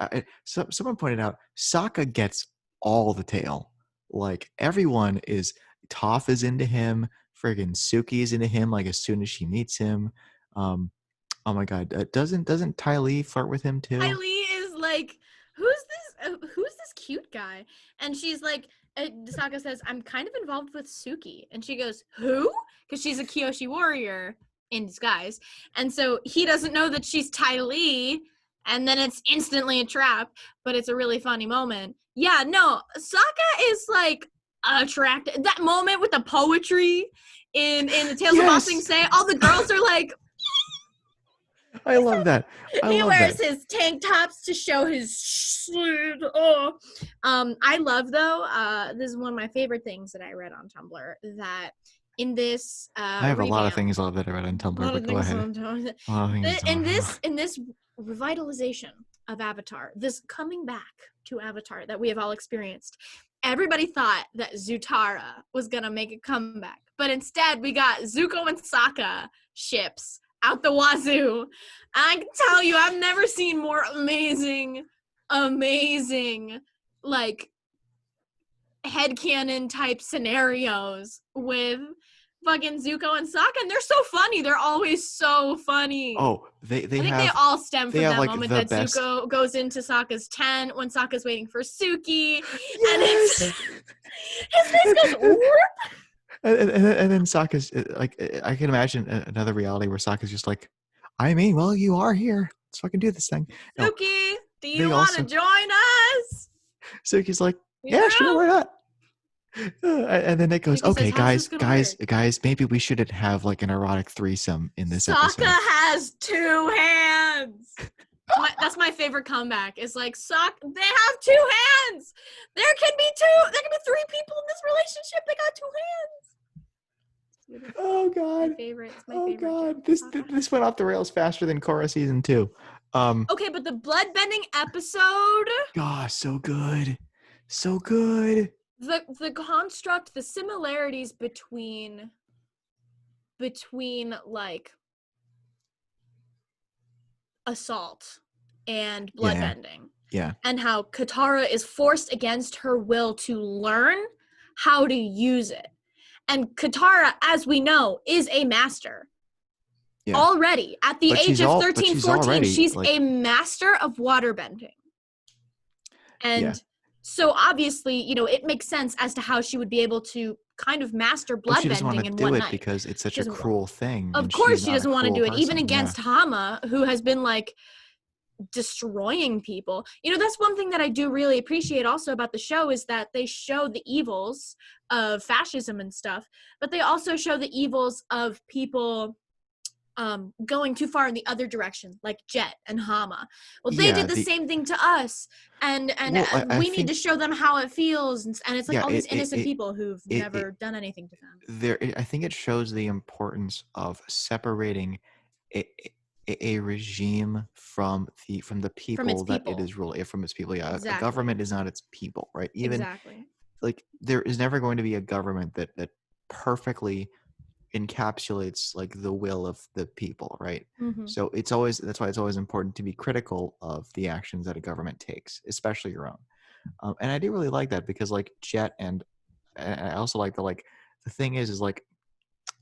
Someone pointed out Sokka gets all the tail. Like everyone is, Toph is into him. Friggin' Suki is into him. Like as soon as she meets him. Um, oh my god, doesn't Ty Lee flirt with him too? Kylie is like, who's this cute guy? And she's like, Sokka says, I'm kind of involved with Suki. And she goes, who? Because she's a Kyoshi warrior in disguise. And so he doesn't know that she's Ty Lee. And then it's instantly a trap, but it's a really funny moment. Yeah, no, Sokka is like attracted. That moment with the poetry in the Tales of Ba Sing Yes, Se, all the girls are like, I love that. I he love wears that. his tank tops to show his sleeve. Oh. I love though. This is one of my favorite things that I read on Tumblr. That in this I have a lot of revamp, things I love that I read on a Tumblr, lot but of go things ahead. on Tumblr. A lot of things. In this revitalization of Avatar, this coming back to Avatar that we have all experienced, everybody thought that Zutara was gonna make a comeback, but instead we got Zuko and Sokka ships out the wazoo. I can tell you, I've never seen more amazing, like headcanon type scenarios with fucking Zuko and Sokka, and they're so funny. They're always so funny. Oh, I think they all stem they from have that like moment the that best. Zuko goes into Sokka's tent when Sokka's waiting for Suki, and it's Yes. his face goes whoop. And then Sokka's like, I can imagine another reality where Sokka's just like, I mean, well, you are here. Let's fucking do this thing. No, Suki, do you they want to also, join us? Suki's like, You yeah, sure, know? why not? And then it goes, Suki says, okay, how's this gonna work? guys, maybe we shouldn't have like an erotic threesome in this Sokka episode. has two hands. That's my favorite comeback. It's like they have two hands. There can be three people in this relationship. They got two hands. Oh My God. favorite. It's my Oh favorite God. joke. This went off the rails faster than Korra season 2. Okay, but the bloodbending episode, Gosh, so good. So good. the construct, the similarities between like assault and Yeah. bloodbending, Yeah. and how Katara is forced against her will to learn how to use it. And Katara, as we know, is a master. Yeah. Already at the age of But 13, she's 14, already she's like, a master of waterbending. yeah. And so obviously, it makes sense as to how she would be able to kind of master But she doesn't want to bloodbending in do one it night. because it's such She a doesn't want. cruel thing, Of and she's course she not a doesn't want to cruel do it, even person. Yeah. against Hama, who has been like destroying people. That's one thing that I do really appreciate also about the show, is that they show the evils of fascism and stuff, but they also show the evils of people going too far in the other direction, like Jet and Hama. Well, they Yeah. did the same thing to us, and Well, I we need to think, show them how it feels, and it's like yeah. all these innocent people who've It never done anything to them. I think it shows the importance of separating a, a regime from the From its people that it people. is ruling, from its people. Yeah, a Exactly. government is not its people, right? Even Exactly. like there is never going to be a government that perfectly encapsulates like the will of the people, right? Mm-hmm. So that's why it's always important to be critical of the actions that a government takes, especially your own. And I do really like that because like Jet and I also like the thing is like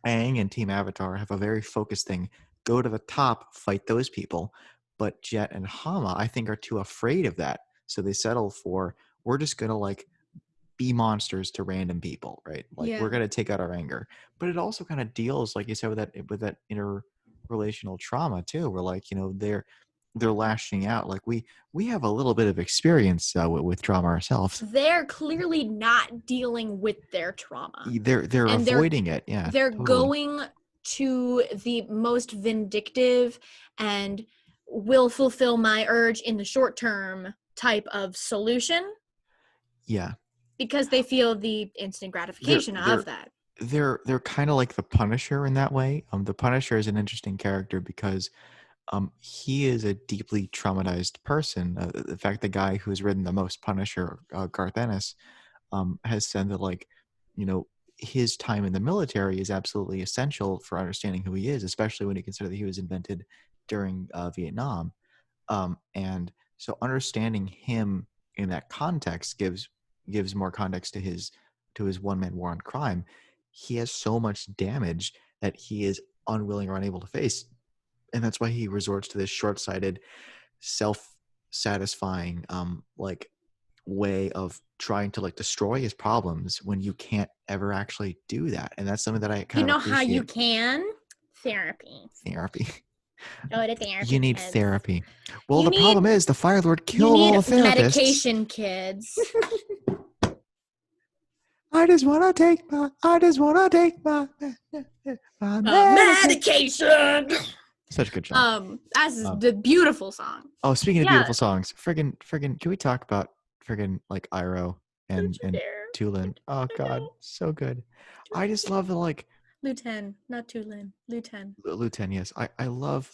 Aang and Team Avatar have a very focused thing. Go to the top, fight those people. But Jet and Hama, I think, are too afraid of that. So they settle for, we're just gonna like be monsters to random people, right? Like we're Yeah. gonna take out our anger. But it also kind of deals, like you said, with that interrelational trauma too, where like, you know, they're lashing out. Like we have a little bit of experience with trauma ourselves. They're clearly not dealing with their trauma. They're And avoiding it. Yeah, they're totally. going to the most vindictive and will fulfill my urge in the short term type of solution Yeah. because they feel the instant they're gratification they're of that. they're kind of like the Punisher in that way. The Punisher is an interesting character because he is a deeply traumatized person. In fact, the guy who's written the most Punisher, Garth Ennis, has said that like, you know, his time in the military is absolutely essential for understanding who he is, especially when you consider that he was invented during Vietnam. And so understanding him in that context gives more context to his one man war on crime. He has so much damage that he is unwilling or unable to face, and that's why he resorts to this short-sighted, self-satisfying like way of trying to like destroy his problems when you can't ever actually do that. And that's something that I You kind of know how you appreciate. can? Therapy. Therapy. Go to therapy, You need kids. therapy. Well, You the problem need is the Fire Lord you killed all need the therapists. medication, kids. I just wanna take my medicine. Medication. Such a good song. That's Um, the beautiful song. oh, speaking of Yeah. beautiful songs, friggin', can we talk about friggin' like Iroh Don't you and dare. Tulin? Oh God, so good. I just love the like Lieutenant, not Tulin. Lieutenant. Lieutenant. Yes, I love.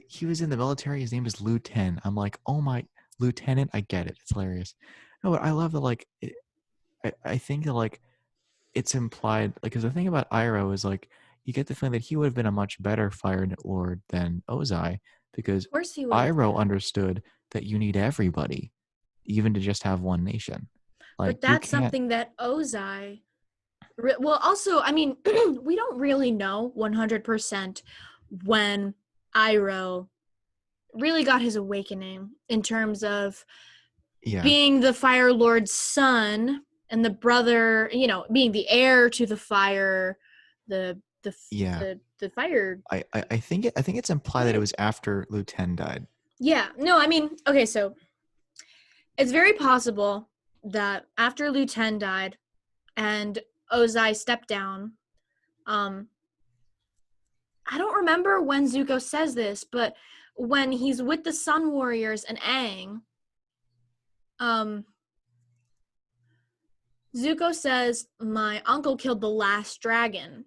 He was in the military. His name is Lieutenant. I'm like, oh my, Lieutenant. I get it. It's hilarious. No, but I love the like. I think that like it's implied like because the thing about Iroh is like you get the feeling that he would have been a much better Fire Lord than Ozai because Of course he would have Iroh been. understood that you need everybody, even to just have one nation. Like But you that's can't. something that Ozai. Well, also, I mean, we don't really know 100% when Iroh really got his awakening in terms of Yeah. being the Fire Lord's son and the brother, you know, being the heir to the fire, Yeah. the fire. I think it's implied that it was after Lieutenant died. Yeah, no, I mean, okay, so it's very possible that after Liu Ten died and Ozai stepped down, um, I don't remember when Zuko says this, but when he's with the Sun Warriors and Aang, um, Zuko says, "My uncle killed the last dragon,"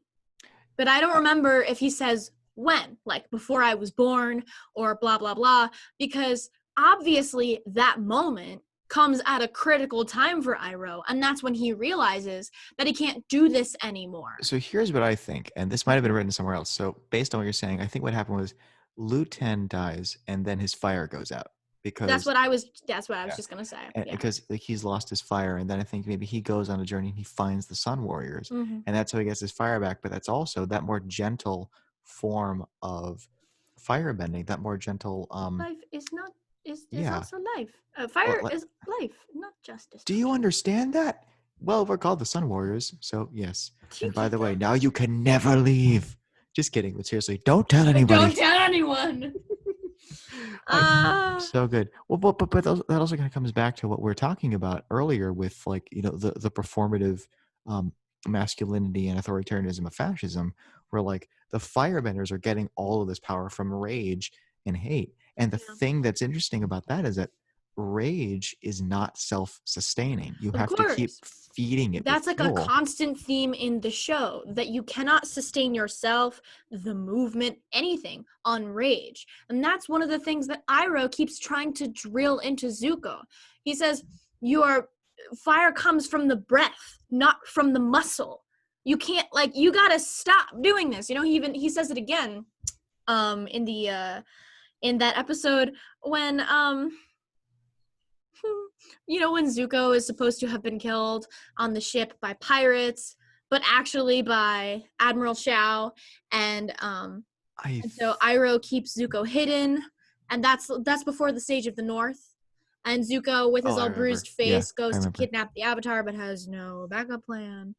but I don't remember if he says when, like before I was born or blah blah blah, because obviously that moment comes at a critical time for Iroh, and that's when he realizes that he can't do this anymore. So here's what I think, and this might have been written somewhere else. So based on what you're saying, I think what happened was Lieutenant dies and then his fire goes out That's because what I was yeah, just gonna say. and Yeah. because like he's lost his fire, and then I think maybe he goes on a journey and he finds the Sun Warriors, Mm-hmm. and that's how he gets his fire back. But that's also that more gentle form of firebending, that more gentle Life is not is yeah. also life. Fire Well, is life, not just do you destruction. understand that? Well, we're called the Sun Warriors, so yes. And by the way, now you can never leave. Just kidding, but seriously, don't tell anybody. Don't tell anyone. So good. Well, but that also kind of comes back to what we are talking about earlier with like you know the performative um, masculinity and authoritarianism of fascism, where like the firebenders are getting all of this power from rage and hate. And the Yeah. thing that's interesting about that is that rage is not self-sustaining. You Of have to keep course. feeding it with That's like a fuel. constant theme in the show that you cannot sustain yourself, the movement, anything on rage. And that's one of the things that Iroh keeps trying to drill into Zuko. He says, your fire comes from the breath, not from the muscle. you can't, like, you gotta stop doing this. You know, he says it again in the in that episode when you know, when Zuko is supposed to have been killed on the ship by pirates, but actually by Admiral Chow, and so Iroh keeps Zuko hidden, and that's before the Stage of the North. And Zuko, with his I all remember. bruised Yeah, face, I goes to remember. kidnap the Avatar, but has no backup plan.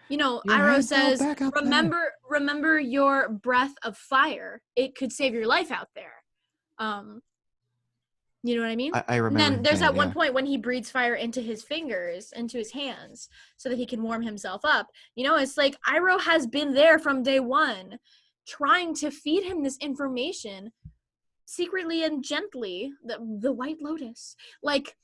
You know, You Iroh had no says, backup plan. remember your breath of fire. It could save your life out there. You know what I mean? I And remember then him there's saying that it, one yeah. point when he breathes fire into his fingers, into his hands, so that he can warm himself up. You know, it's like Iroh has been there from day one, trying to feed him this information secretly and gently. The White Lotus, like,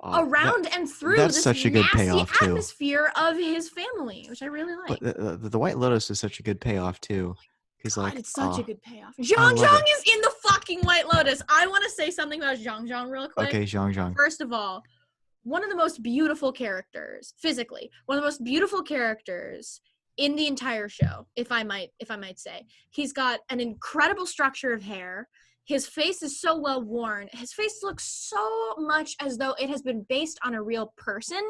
around and through That's this such a good nasty payoff too. atmosphere of his family, which I really But like. the White Lotus is such a good payoff too. Because God, like, it's such a good payoff. I Zhang love Zhang it. is in the fucking White Lotus. I want to say something about Zhang Zhang real quick. Okay, Zhang Zhang. First of all, one of the most beautiful characters, physically, one of the most beautiful characters in the entire show, if I might say. He's got an incredible structure of hair. His face is so well worn. His face looks so much as though it has been based on a real person.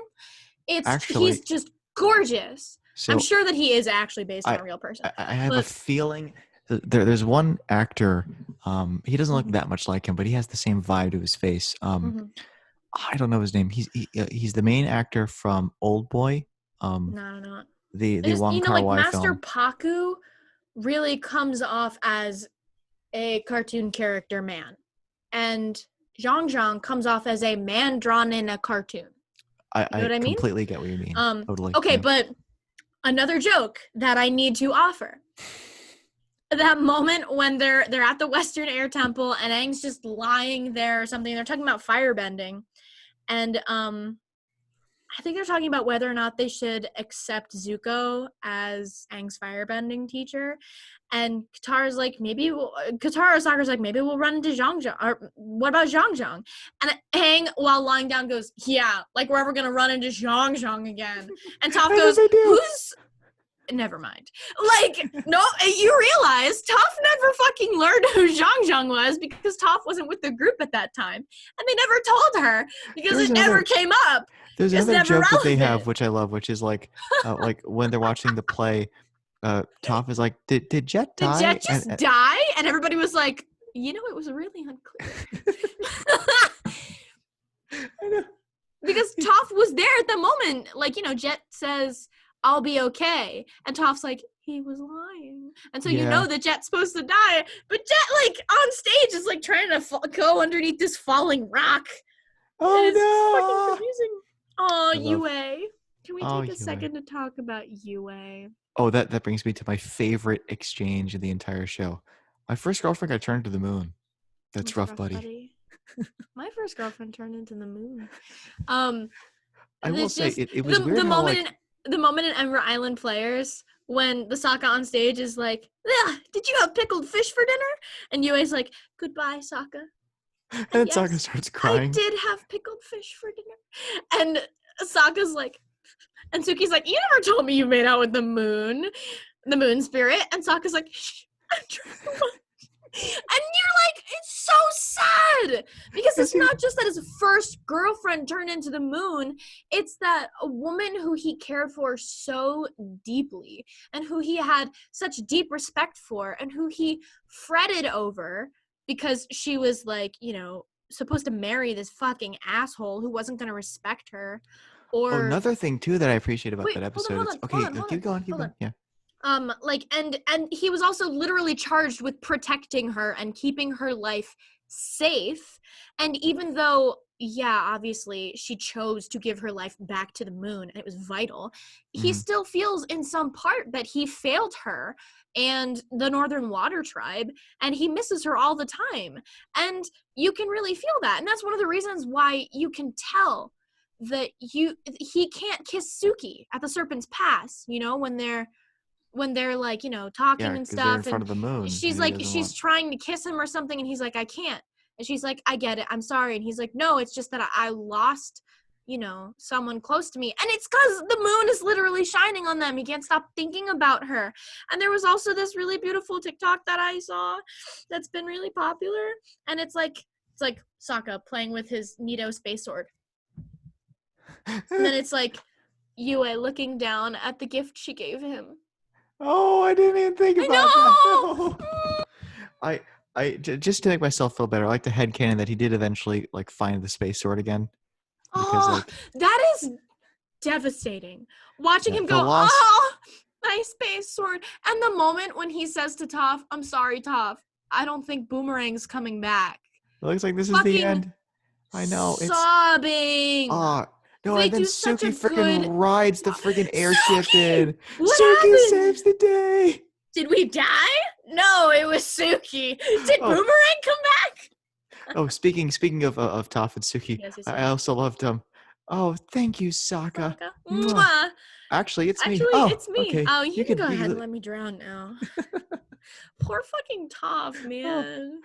Actually, He's just gorgeous. I'm so sure that he is actually based on a real person. I have a But feeling there's one actor. He doesn't look Mhm. that much like him, but he has the same vibe to his face. Mhm. I don't know his name. He's the main actor from Old Boy. No. The Just, Wong you know, Kar like Wai Master film. Paku really comes off as a cartoon character man, and Zhang Zhang comes off as a man drawn in a cartoon. You know I what I mean? completely get what you mean. Totally. Okay, Yeah. but another joke that I need to offer. That moment when they're at the Western Air Temple and Aang's just lying there or something. They're talking about firebending, and I think they're talking about whether or not they should accept Zuko as Aang's firebending teacher. And Katara's like, Katara or Sokka's like, maybe we'll run into Zhang Zhang. Or what about Zhang Zhang? And Aang, while lying down, goes, yeah, like we're ever going to run into Zhang Zhang again. And Toph goes, who's... Never mind. Like, no, you realize Toph never fucking learned who Zhang Zhang was because Toph wasn't with the group at that time. And they never told her because it never came up. There's It's another never joke that they relevant. have, which I love, which is like when they're watching the play, Toph is like, did Jet die? Did Jet just die? And everybody was like, you know, it was really unclear. I know. Because Toph was there at the moment. Like, you know, Jet says, I'll be okay. And Toph's like, he was lying. And so you know that Jet's supposed to die. But Jet, like, on stage is, like, trying to go underneath this falling rock. Oh, and it's no! fucking confusing. Oh, Yue. Can we take a Yue. second to talk about Yue? Oh, that brings me to my favorite exchange in the entire show. My first girlfriend got turned to the moon. That's rough, buddy. My first girlfriend turned into the moon. I will say it was weird how the moment in Ember Island Players when the Sokka on stage is like, did you have pickled fish for dinner? And Yue's like, goodbye, Sokka. and then yes, Sokka starts crying. I did have pickled fish for dinner. And Sokka's like, and Suki's like, you never told me you made out with the moon spirit. And Sokka's like, shh, I'm trying to watch. And you're like, it's so sad because it's not just that his first girlfriend turned into the moon. It's that a woman who he cared for so deeply and who he had such deep respect for and who he fretted over because she was like, you know, supposed to marry this fucking asshole who wasn't going to respect her. Or another thing too that I appreciate about that episode. Hold on. Keep going. Yeah. Like, and he was also literally charged with protecting her and keeping her life safe. And even though, yeah, obviously she chose to give her life back to the moon and it was vital, he still feels in some part that he failed her and the Northern Water Tribe, and he misses her all the time. And you can really feel that. And that's one of the reasons why you can tell that he can't kiss Suki at the Serpent's Pass, you know, when they're like, you know, talking and stuff, in front of the moon, she's like, she's trying to kiss him or something, and he's like, I can't. And she's like, I get it, I'm sorry. And he's like, no, it's just that I lost someone close to me. And it's because the moon is literally shining on them. He can't stop thinking about her. And there was also this really beautiful TikTok that I saw that's been really popular. And it's like Sokka playing with his Nito space sword. And then it's like Yue looking down at the gift she gave him. Oh, I didn't even think about I that. I just to make myself feel better, I like the headcanon that he did eventually like find the space sword again. Because Oh, that is devastating. Watching him go, loss. oh, my space sword. And the moment when he says to Toph, I'm sorry, Toph, I don't think Boomerang's coming back. It looks like this is the end. I know. Sobbing. No, They and then do such a Suki freaking good- rides the freaking airship in. What Suki happened? saves the day. Did we die? No, it was Suki. Did Boomerang come back? Oh, speaking of Toph and Suki, Yes, I also loved Oh, thank you, Sokka. Mwah. Actually, it's me. It's me. Okay. Oh, you can go ahead and let me drown now. Poor fucking Toph, man.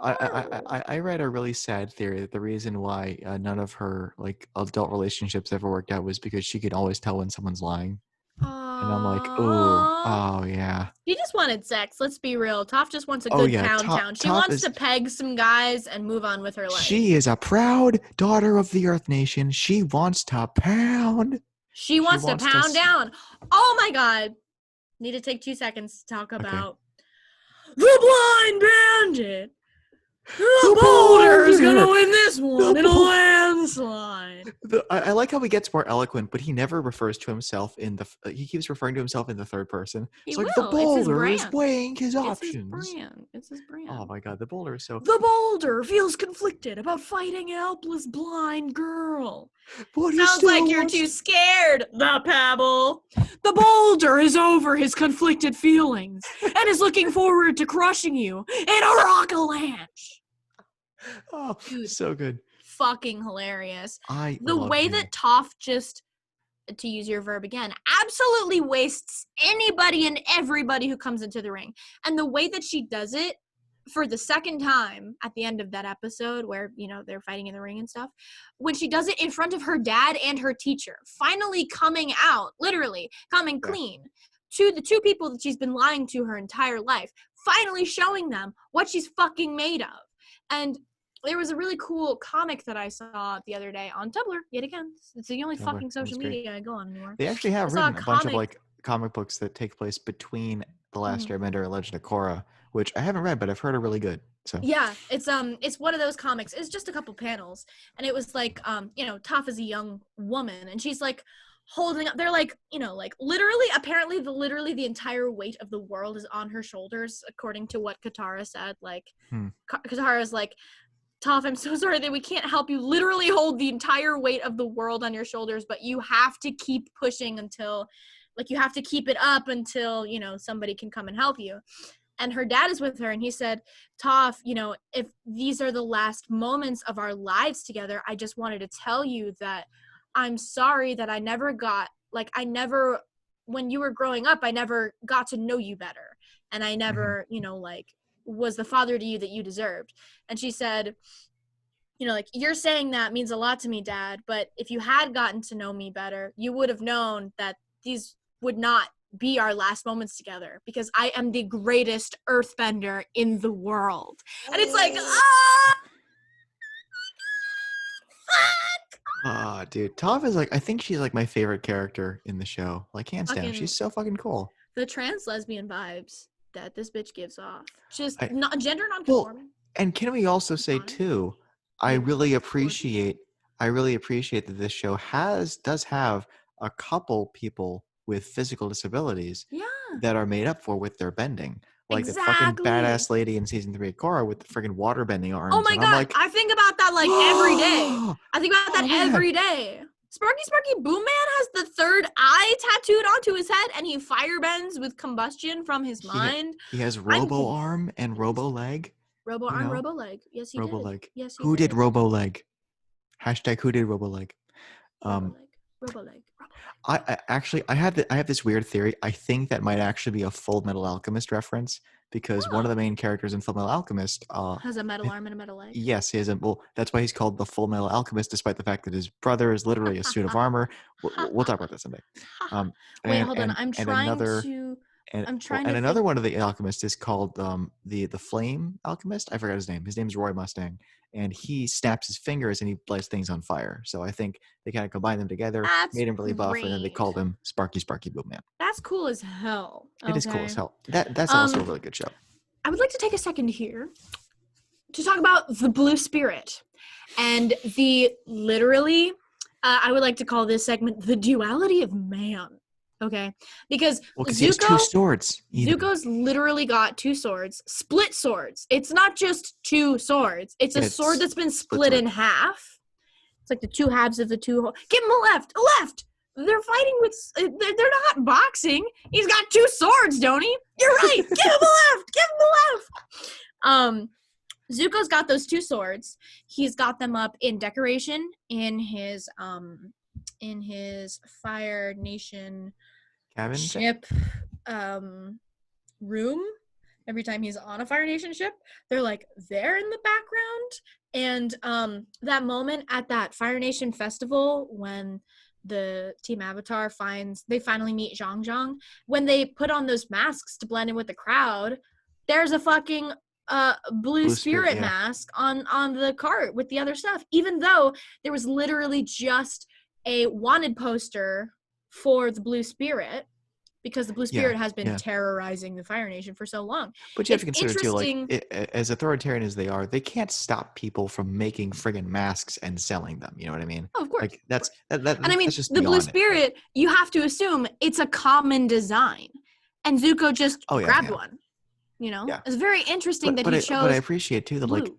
I read a really sad theory that the reason why none of her like adult relationships ever worked out was because she could always tell when someone's lying. And I'm like, oh yeah. She just wanted sex. Let's be real. Toph just wants a good town. She wants to peg some guys and move on with her life. She is a proud daughter of the Earth Nation. She wants to pound. She wants to pound down. Oh my God. Need to take 2 seconds to talk about the Blind Bandit. The boulder is gonna win this one in a landslide. I like how he gets more eloquent, but he never refers to himself in the. He keeps referring to himself in the third person. It's like the boulder is weighing his options. It's his brand. Oh my God, the boulder is so. The boulder feels conflicted about fighting a helpless blind girl. But sounds like you're too scared. The pebble. The boulder is over his conflicted feelings and is looking forward to crushing you in a rock avalanche. Oh, dude, so good. Fucking hilarious. The way that Toph just, to use your verb again, absolutely wastes anybody and everybody who comes into the ring. And the way that she does it for the second time at the end of that episode where, they're fighting in the ring and stuff, when she does it in front of her dad and her teacher, finally coming out, literally coming clean to the two people that she's been lying to her entire life, finally showing them what she's fucking made of. And there was a really cool comic that I saw the other day on Tumblr, yet again. It's the only fucking social media I go on anymore. They actually have written a bunch of like comic books that take place between The Last Airbender and Legend of Korra, which I haven't read, but I've heard are really good. So yeah, it's one of those comics. It's just a couple panels, and it was like Toph is a young woman, and she's like holding up. They're like literally, apparently the entire weight of the world is on her shoulders, according to what Katara said. Like Katara's like, Toph, I'm so sorry that we can't help you literally hold the entire weight of the world on your shoulders, but you have to keep pushing until, you have to keep it up until, somebody can come and help you. And her dad is with her, and he said, Toph, if these are the last moments of our lives together, I just wanted to tell you that I'm sorry that when you were growing up, I never got to know you better. And I never, was the father to you that you deserved. And she said, you're saying that means a lot to me, Dad, but if you had gotten to know me better, you would have known that these would not be our last moments together, because I am the greatest earthbender in the world. And it's like, dude, Toph is I think she's my favorite character in the show. Hands down, she's so fucking cool. The trans lesbian vibes that this bitch gives off, just not gender non-conforming. Well, and can we also say too, I really appreciate that this show does have a couple people with physical disabilities that are made up for with their bending. Like the fucking badass lady in season 3 of Korra with the freaking water bending arms. Oh my God, I think about that every day. I think about that every day. Sparky Boom Man has the third eye tattooed onto his head, and he firebends with combustion from his mind. He has Robo Arm and Robo Leg. Robo Arm, Robo Leg. Yes, he did. Robo Leg. Yes, he did. Who did Robo Leg? Hashtag who did Robo Leg? Robo Leg. I have this weird theory. I think that might actually be a Full Metal Alchemist reference, because one of the main characters in Fullmetal Alchemist, Has a metal arm and a metal leg. yes, he has a, well, that's why he's called the Fullmetal Alchemist, despite the fact that his brother is literally a suit of armor. We'll talk about that someday. Wait, And hold on. and and another I'm trying and to another think. one of the alchemists is called the Flame Alchemist. I forgot his name. His name's Roy Mustang, and he snaps his fingers and he lights things on fire. So I think they kind of combined them together, That's made him really buff, and then they great. called him Sparky Boom Man. That's cool as hell. It is cool Okay. as hell. That's also a really good show. I would like to take a second here to talk about the Blue Spirit and the literally, I would like to call this segment the duality of man. Okay, because He has two swords. Zuko's literally got two swords, split swords. It's not just two swords. It's a sword that's been split in half. It's like the two halves of the two. Give him a left. They're fighting with. They're not boxing. He's got two swords, don't he? You're right. Give him a left. Zuko's got those two swords. He's got them up in decoration in his Fire Nation Cabin ship room. Every time he's on a Fire Nation ship, they're like there in the background. And that moment at that Fire Nation festival when the Team Avatar finally meet Zhang Zhang, when they put on those masks to blend in with the crowd, there's a fucking blue spirit mask on the cart with the other stuff, even though there was literally just a wanted poster for the blue spirit, because the blue spirit has been terrorizing the Fire Nation for so long. But you have to consider too, like, as authoritarian as they are, they can't stop people from making friggin' masks and selling them. You know what I mean? Oh, of course. Like that's and I mean, the blue spirit, you have to assume it's a common design, and Zuko just grabbed one. You know, it's very interesting that he chose. But I appreciate too that blue. Like,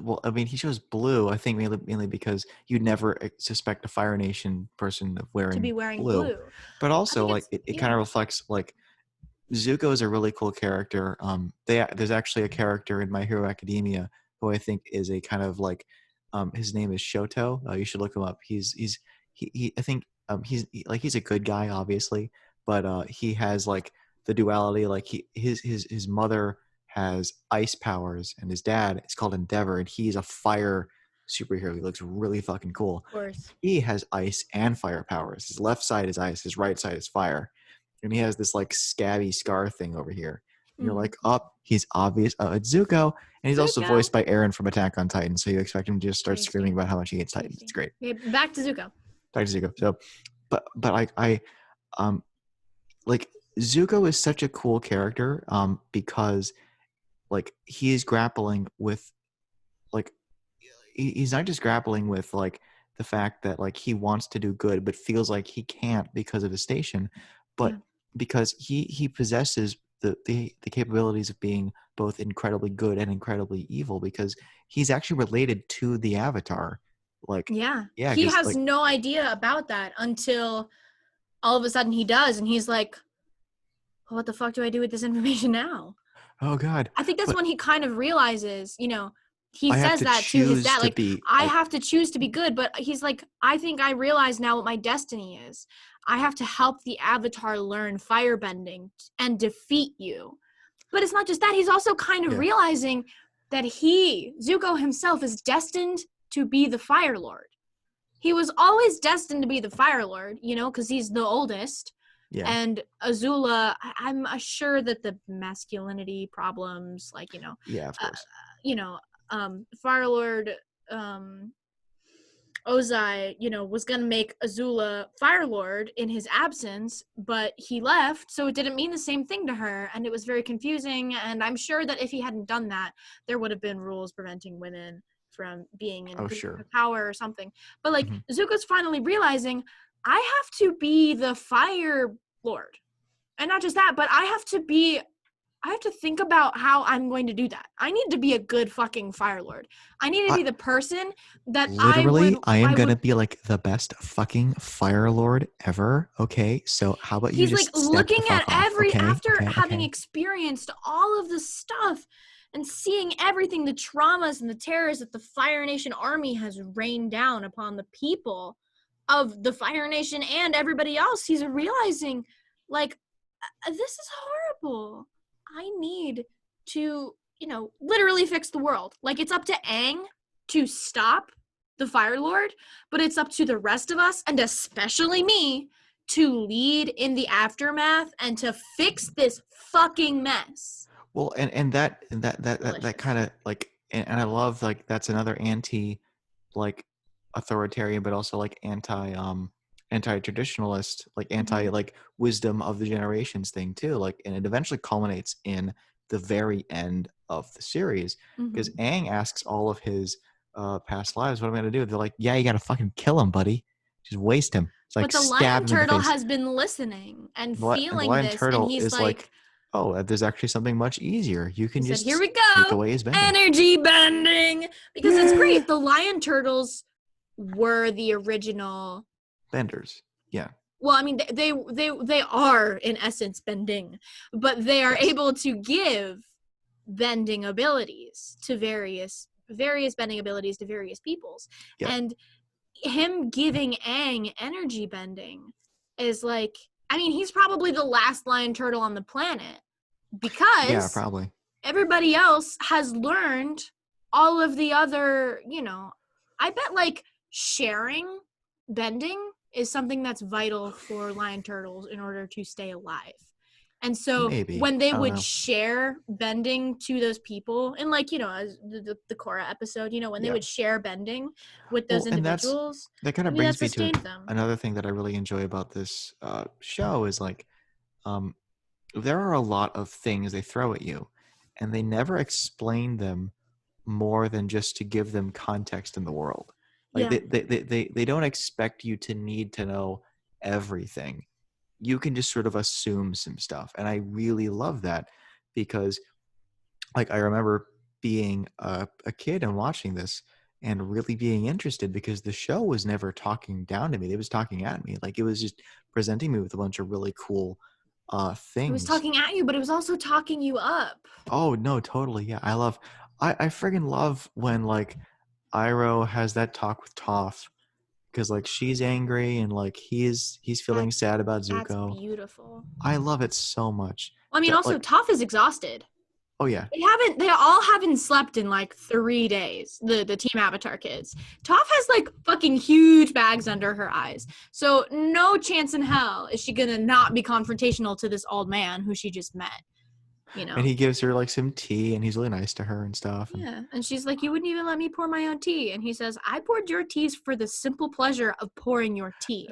well, I mean, he chose blue. I think mainly because you'd never suspect a Fire Nation person of wearing blue. But also, like, it kind of reflects like Zuko is a really cool character. There's actually a character in My Hero Academia who I think is a kind of like, his name is Shoto. You should look him up. He's a good guy, obviously, but he has like the duality. Like his mother has ice powers, and his dad is called Endeavor, and he's a fire superhero. He looks really fucking cool. Of course. He has ice and fire powers. His left side is ice, his right side is fire. And he has this like scabby scar thing over here. And you're like, he's obvious. It's Zuko. And he's also voiced by Aaron from Attack on Titan. So you expect him to just start screaming about how much he hates Titans. It's great. Okay, back to Zuko. So, but like Zuko is such a cool character because like he is grappling with like he's not just grappling with like the fact that like he wants to do good but feels like he can't because of his station, but because he possesses the capabilities of being both incredibly good and incredibly evil, because he's actually related to the Avatar. Like he has like, no idea about that until all of a sudden he does, and he's like, well, what the fuck do I do with this information now? Oh God. I think that's when he kind of realizes, you know, he says that to his dad, like, I have to choose to be good, but he's like, I think I realize now what my destiny is. I have to help the Avatar learn firebending and defeat you. But it's not just that. He's also kind of realizing that Zuko himself, is destined to be the Fire Lord. He was always destined to be the Fire Lord, you know, because he's the oldest. Yeah. And Azula, I'm sure that the masculinity problems, like, you know. Yeah, of course. You know, Fire Lord Ozai, you know, was going to make Azula Fire Lord in his absence, but he left, so it didn't mean the same thing to her, and it was very confusing, and I'm sure that if he hadn't done that, there would have been rules preventing women from being in power or something. But, like, Zuko's finally realizing, I have to be the Fire Lord. And not just that, but I have to think about how I'm going to do that. I need to be a good fucking Fire Lord. I need to be the person that I am going to be like the best fucking Fire Lord ever. Okay. So how about you just like looking at after having experienced all of the stuff and seeing everything, the traumas and the terrors that the Fire Nation army has rained down upon the people of the Fire Nation and everybody else, he's realizing, like, this is horrible. I need to, literally fix the world. Like, it's up to Aang to stop the Fire Lord, but it's up to the rest of us, and especially me, to lead in the aftermath and to fix this fucking mess. Well, and that kind of like, and I love, like, that's another anti, like, authoritarian, but also like anti-traditionalist, like anti, like, wisdom of the generations thing too. Like, and it eventually culminates in the very end of the series, because Aang asks all of his past lives, what am I gonna do? They're like, yeah, you gotta fucking kill him, buddy. Just waste him. It's like, But the stab lion him in the turtle face. has been listening and And the feeling lion this, and turtle he's is like, oh, there's actually something much easier. You he can said, just here we take go, away his bending. energy bending, because it's Yeah. great. The lion turtles were the original Benders. Yeah. well, I mean, they are in essence bending, but they are Yes. able to give bending abilities to various bending abilities to various peoples. Yeah. And him giving Aang energy bending is like, I mean, he's probably the last lion turtle on the planet, Yeah, because probably. everybody else has learned all of the other, I bet, like, sharing bending is something that's vital for lion turtles in order to stay alive. And so Maybe. when they I don't would know. share bending to those people, and, like, as the Korra episode, when they Yeah. would share bending with those Well, and individuals, that kind of maybe that brings me to sustained them. another thing that I really enjoy about this show is, like, there are a lot of things they throw at you, and they never explain them more than just to give them context in the world. Like, Yeah. they don't expect you to need to know everything. You can just sort of assume some stuff, and I really love that, because, like, I remember being a kid and watching this and really being interested, because the show was never talking down to me. It was talking at me. Like, it was just presenting me with a bunch of really cool things. It was talking at you, but it was also talking you up. Oh no, totally. Yeah, I friggin' love when, like, Iroh has that talk with Toph, because, like, she's angry and, like, he's feeling sad about That's Zuko. beautiful. I love it so much. Well, I mean, also, Like, Toph is exhausted. oh yeah. They all haven't slept in like 3 days, the Team Avatar kids. Toph has like fucking huge bags under her eyes. So no chance in hell is she gonna not be confrontational to this old man who she just met, And he gives her, like, some tea, and he's really nice to her and stuff. Yeah, and she's like, you wouldn't even let me pour my own tea. And he says, I poured your teas for the simple pleasure of pouring your tea.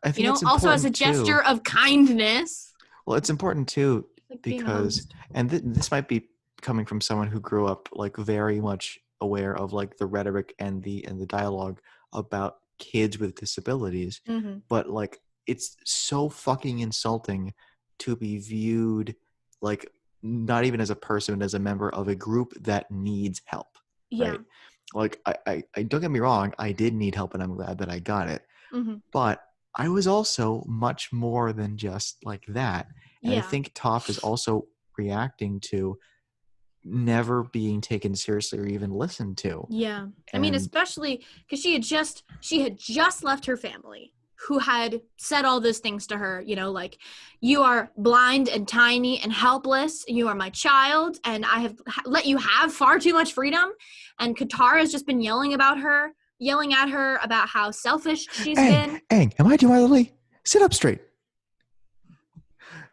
I think it's Also as a important, too. gesture of kindness. Well, it's important too, Like being a because, host. and this might be coming from someone who grew up, like, very much aware of, like, the rhetoric and the dialogue about kids with disabilities, but, like, it's so fucking insulting to be viewed, like, not even as a person, but as a member of a group that needs help. Yeah. Right? Like, I don't get me wrong, I did need help, and I'm glad that I got it. But I was also much more than just like that. And I think Toph is also reacting to never being taken seriously or even listened to. Yeah. I mean, especially because she had just left her family, who had said all those things to her, like, you are blind and tiny and helpless. You are my child, and I have let you have far too much freedom. And Katara has just been yelling at her about how selfish she's been. Aang, am I too elderly? Sit up straight.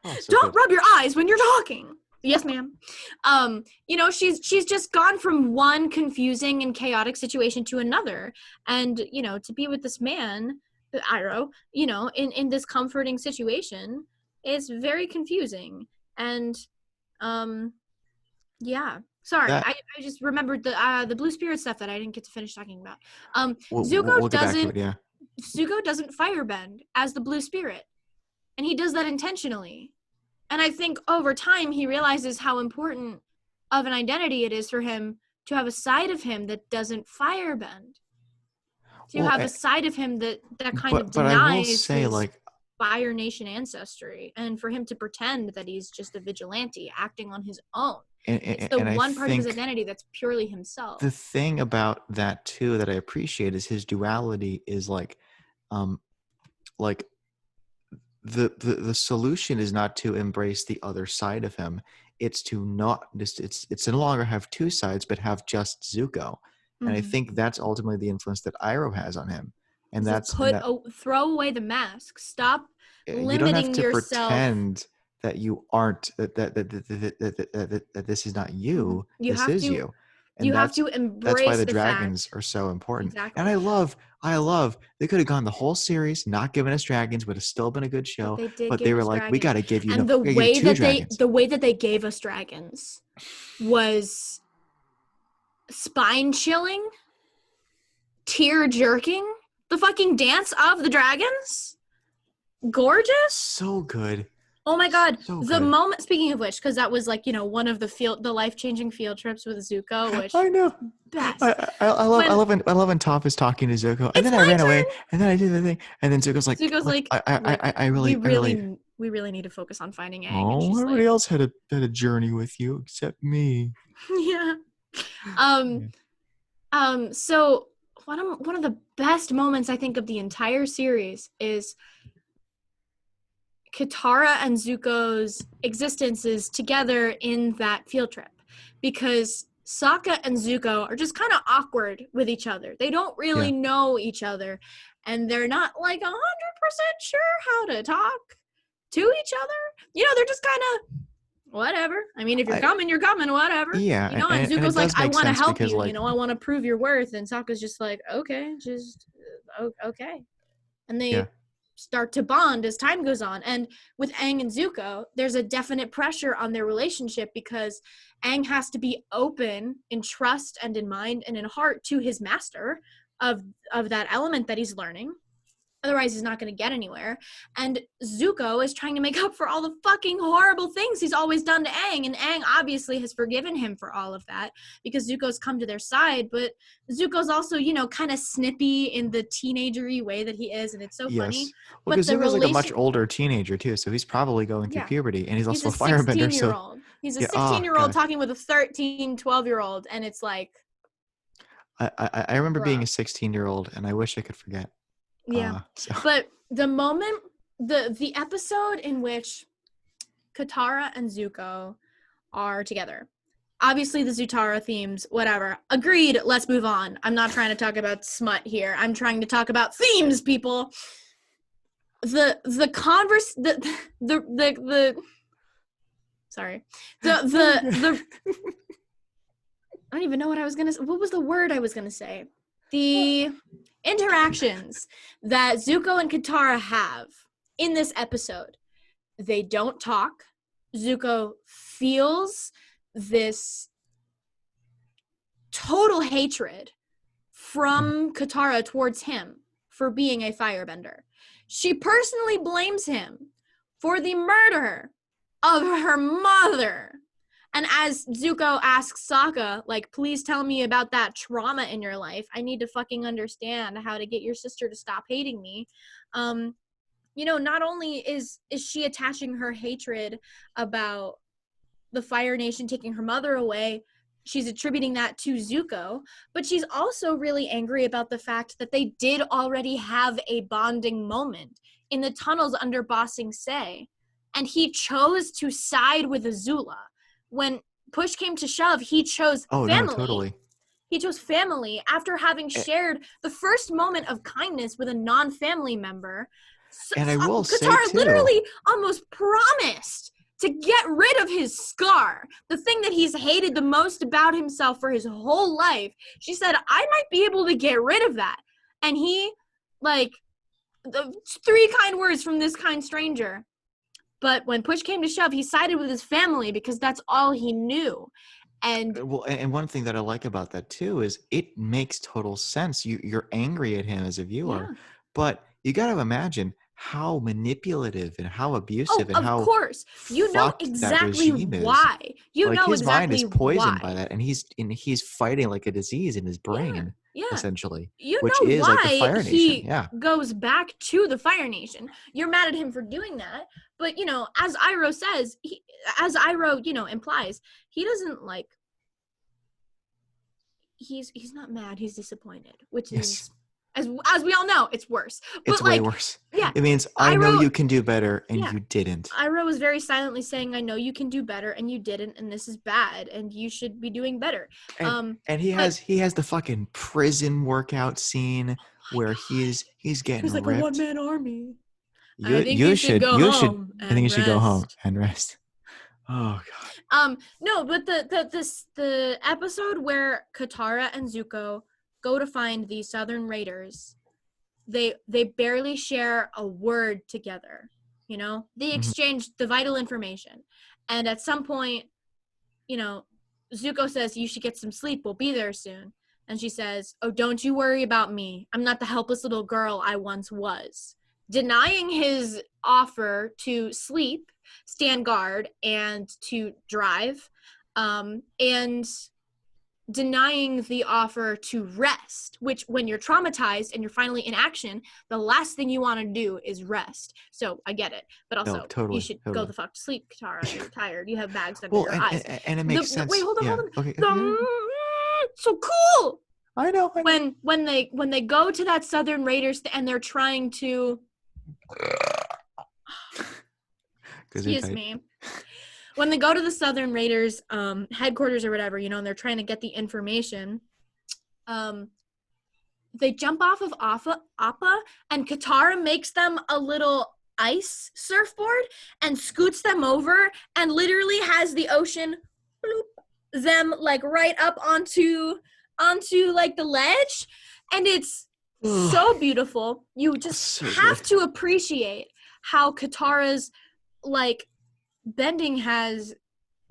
Oh, so don't rub your eyes when you're talking. Yes, ma'am. She's just gone from one confusing and chaotic situation to another. And, to be with this man, Iroh, in this comforting situation is very confusing. And, yeah. Sorry, I just remembered the Blue Spirit stuff that I didn't get to finish talking about. We'll get back to it, yeah. Zuko doesn't firebend as the Blue Spirit. And he does that intentionally. And I think over time he realizes how important of an identity it is for him to have a side of him that doesn't firebend. To have a side of him that kind of denies his Fire Nation ancestry, and for him to pretend that he's just a vigilante acting on his own. It's the one part of his identity that's purely himself. The thing about that too that I appreciate is his duality is like the solution is not to embrace the other side of him. It's to not just it's to no longer have two sides, but have just Zuko. And I Mhm. think that's ultimately the influence that Iroh has on him. And Is to that's and that throw away the mask. Stop you don't have limiting to yourself. pretend that you aren't that this is not Mhm. you. You This have is to you. And you have to that's why embrace the the dragons fact. are so important. And Exactly. I love they could have gone the whole series not giving us dragons, would have still been a good But show. they did But give they were us like, we dragons. gotta give you no, And the we gotta give you way two that dragons. they gave us dragons was spine chilling, tear jerking. The fucking dance of the dragons? Gorgeous? So good. Oh my god, So the good. moment, speaking of which, because that was like, one of the life-changing field trips with Zuko, I which know. best. I When love when Toph is talking to Zuko, and it's then I my ran away, turn, and then I did the thing, and then Zuko's like, Zuko's look, like, look, I really, we really need to focus on finding Aang. And oh, she's everybody like, else had a journey with you except me. yeah. Um, Yeah. so one of the best moments I think of the entire series is Katara and Zuko's existences together in that field trip, because Sokka and Zuko are just kind of awkward with each other. They don't really Yeah. know each other, and they're not like 100% sure how to talk to each other. They're just kind of whatever. I mean, if you're I coming, you're coming, whatever. yeah, And and it Zuko's like, does I make want to sense help because you, like I want to prove your worth. And Sokka's just like, okay, just okay. And yeah. they start to bond as time goes on. And with Aang and Zuko, there's a definite pressure on their relationship because Aang has to be open in trust and in mind and in heart to his master of that element that he's learning. Otherwise, he's not going to get anywhere. And Zuko is trying to make up for all the fucking horrible things he's always done to Aang. And Aang obviously has forgiven him for all of that because Zuko's come to their side. But Zuko's also, kind of snippy in the teenagery way that he is. And it's so funny. Yes. Well, But because the Zuko's like a much relation, older teenager too, so he's probably going through yeah, puberty, and he's he's also a a firebender. 16 year So old. He's a yeah. Oh 16-year-old God. talking with a 13, 12-year-old. And it's like, I remember being a bruh. 16-year-old, and I wish I could forget. Yeah. So But the moment, the episode in which Katara and Zuko are together. Obviously, the Zutara themes, whatever. Agreed. Let's move on. I'm not trying to talk about smut here. I'm trying to talk about themes, people. The converse the sorry the I don't even know what I was gonna say. What was the word I was gonna say? The interactions that Zuko and Katara have in this episode. They don't talk. Zuko feels this total hatred from Katara towards him for being a firebender. She personally blames him for the murder of her mother. And as Zuko asks Sokka, like, please tell me about that trauma in your life. I need to fucking understand how to get your sister to stop hating me. Not only is she attaching her hatred about the Fire Nation taking her mother away, she's attributing that to Zuko, but she's also really angry about the fact that they did already have a bonding moment in the tunnels under Ba Sing Se, and he chose to side with Azula. When push came to shove, he chose oh no, family. totally. He chose family after having shared the first moment of kindness with a non-family member. And I will say Katara too, literally almost promised to get rid of his scar, the thing that he's hated the most about himself for his whole life. She said, I might be able to get rid of that. And he, like, the 3 kind words from this kind stranger. But when push came to shove, he sided with his family because that's all he knew. And well, and one thing that I like about that too is it makes total sense. You're angry at him as a viewer, yeah. but you got to imagine how manipulative and how Oh, abusive and of how course. You know fucked that exactly regime is. why. You Like know his mind exactly is poisoned by why. that, and he's fighting like a disease in his Yeah. brain, Yeah. essentially, You which know is like the why Fire Nation. he Yeah. goes back to the Fire Nation. You're mad at him for doing that, but as Iroh says, as Iroh, implies, he doesn't like. He's not mad. He's disappointed, which Yes. is As we all know, it's worse. But It's way worse. Yeah. It means I know you can do better and you didn't. Iroh was very silently saying, I know you can do better and you didn't, and this is bad and you should be doing better. And he has the fucking prison workout scene where he's getting like ripped. a one-man army. I think you should go home and rest. Oh god. No, but the episode where Katara and Zuko go to find the Southern Raiders, they barely share a word together. You know, they exchange the vital information, and at some point, you know, Zuko says, "You should get some sleep. We'll be there soon." And she says, "Oh, don't you worry about me. I'm not the helpless little girl I once was." Denying his offer to sleep, stand guard, and to drive, and denying the offer to rest, which when you're traumatized and you're finally in action, the last thing you want to do is rest. So I get it. But also, you should go the fuck to sleep, Katara. You're tired. You have bags under your eyes. And it makes sense. Wait, hold on. Okay. So cool. I know. When they go to that Southern Raiders and they're trying to excuse me. When they go to the Southern Raiders headquarters or whatever, you know, and they're trying to get the information, they jump off of Appa, and Katara makes them a little ice surfboard and scoots them over and literally has the ocean bloop, them like right up onto like the ledge, and it's so beautiful. You just have to appreciate how Katara's like bending has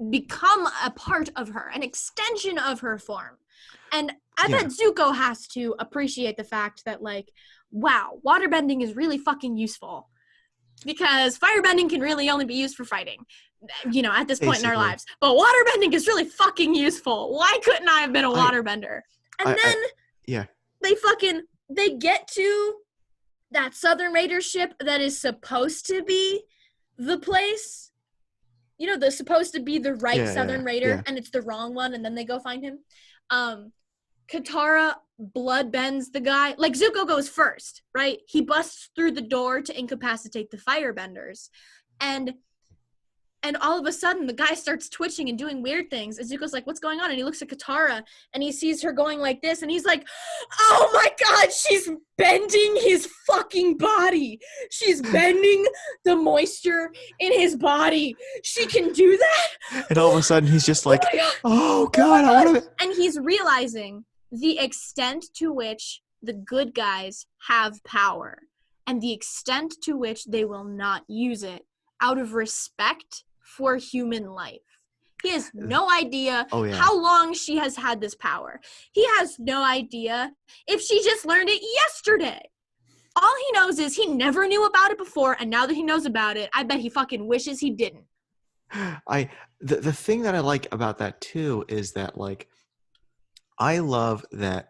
become a part of her, an extension of her form. And I bet Zuko has to appreciate the fact that, like, wow, waterbending is really fucking useful. Because firebending can really only be used for fighting, you know, at this point in our lives. But waterbending is really fucking useful. Why couldn't I have been a waterbender? And then they get to that Southern Raider ship that is supposed to be the place. You know, they're supposed to be the Southern Raider, and it's the wrong one, and then they go find him. Katara blood bends the guy. Like, Zuko goes first, right? He busts through the door to incapacitate the firebenders. And all of a sudden, the guy starts twitching and doing weird things. And Zuko's like, what's going on? And he looks at Katara, and he sees her going like this, and he's like, oh my god, she's bending his fucking body. She's bending the moisture in his body. She can do that? And all of a sudden, he's just like, oh god, I want to... And he's realizing the extent to which the good guys have power, and the extent to which they will not use it out of respect for human life. He has no idea how long she has had this power. He has no idea if she just learned it yesterday. All he knows is he never knew about it before, and now that he knows about it, I bet he fucking wishes he didn't. The thing that I like about that too is that, like, I love that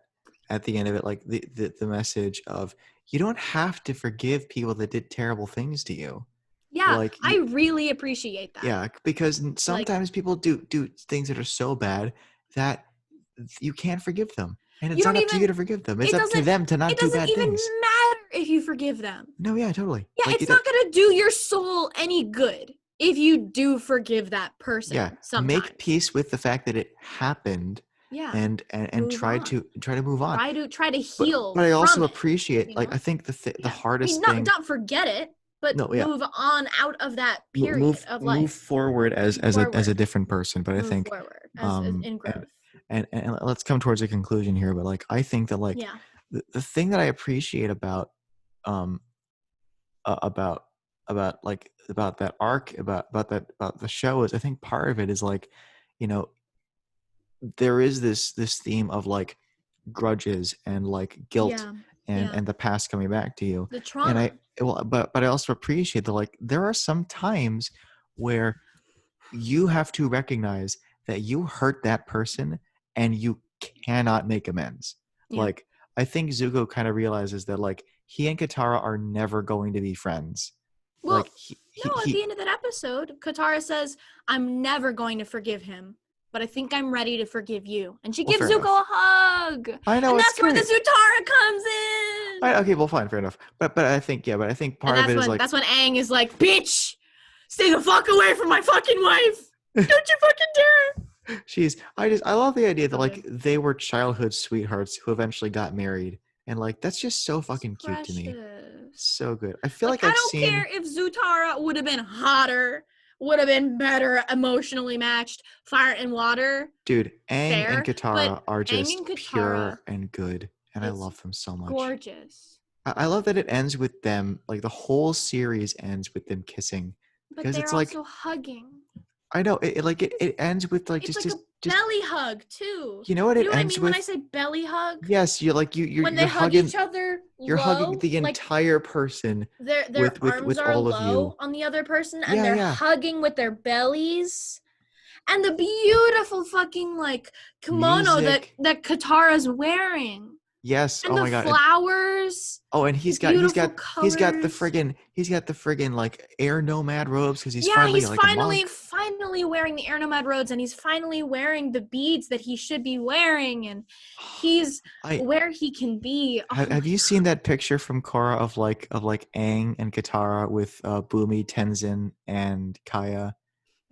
at the end of it, like the message of, you don't have to forgive people that did terrible things to you. Yeah, like, I really appreciate that. Yeah, because sometimes people do things that are so bad that you can't forgive them. And it's not up to you to forgive them. It's up to them to not do bad things. It doesn't even matter if you forgive them. No, yeah, totally. Yeah, like, it's not going to do your soul any good if you do forgive that person. Yeah, sometimes. Make peace with the fact that it happened. Yeah, and try to move on. Try to heal. But I also from appreciate, it, like, I think the hardest thing. Not forget it. But move on out of that period of life. Move forward as a different person. But I think forward in growth. And let's come towards a conclusion here. But, like, I think that, like, the thing that I appreciate about that arc, about the show is, I think part of it is, like, you know, there is this theme of, like, grudges and, like, guilt and the past coming back to you. The trauma. But I also appreciate that, like, there are some times where you have to recognize that you hurt that person and you cannot make amends. Yeah. Like, I think Zuko kind of realizes that, like, he and Katara are never going to be friends. Well, like, at the end of that episode, Katara says, I'm never going to forgive him, but I think I'm ready to forgive you. And she gives Zuko a hug. I know, and that's where the Zutara comes in. Okay, well, fine, fair enough. But I think And part of it is like that's when Aang is like, bitch, stay the fuck away from my fucking wife. Don't you fucking dare. I love the idea that So like good. they were childhood sweethearts who eventually got married, and like that's just so It's fucking cute to me. precious. So good. I feel Like, like I I've don't seen care if Zutara would have been hotter, would have been better emotionally matched, fire and water, dude, Aang and fair. But Katara are Aang just and Katara, pure and good, and I it's love them so much. gorgeous. I love that it ends with them, like the whole series ends with them kissing, But because it's they're like also hugging. I know it ends with like It's like a just belly hug, too. you know what You it know what I ends mean when I with? say belly hug? Yes, you like When you're they hug hugging each other you're hugging low, the like entire person their with arms are all of low you. on the other person and Yeah, they're yeah. hugging with their bellies. And the beautiful fucking like kimono Music. that Katara's wearing. Yes. And Oh the my god. And flowers, oh, and the beautiful colors. he's got the friggin' like air nomad robes because he's Yeah, finally he's like a monk. finally wearing the Air Nomad robes, and he's finally wearing the beads that he should be wearing, and he's I where he can be. Oh have my you god. seen that picture from Korra of like Aang and Katara with Boomy, Tenzin, and Kaya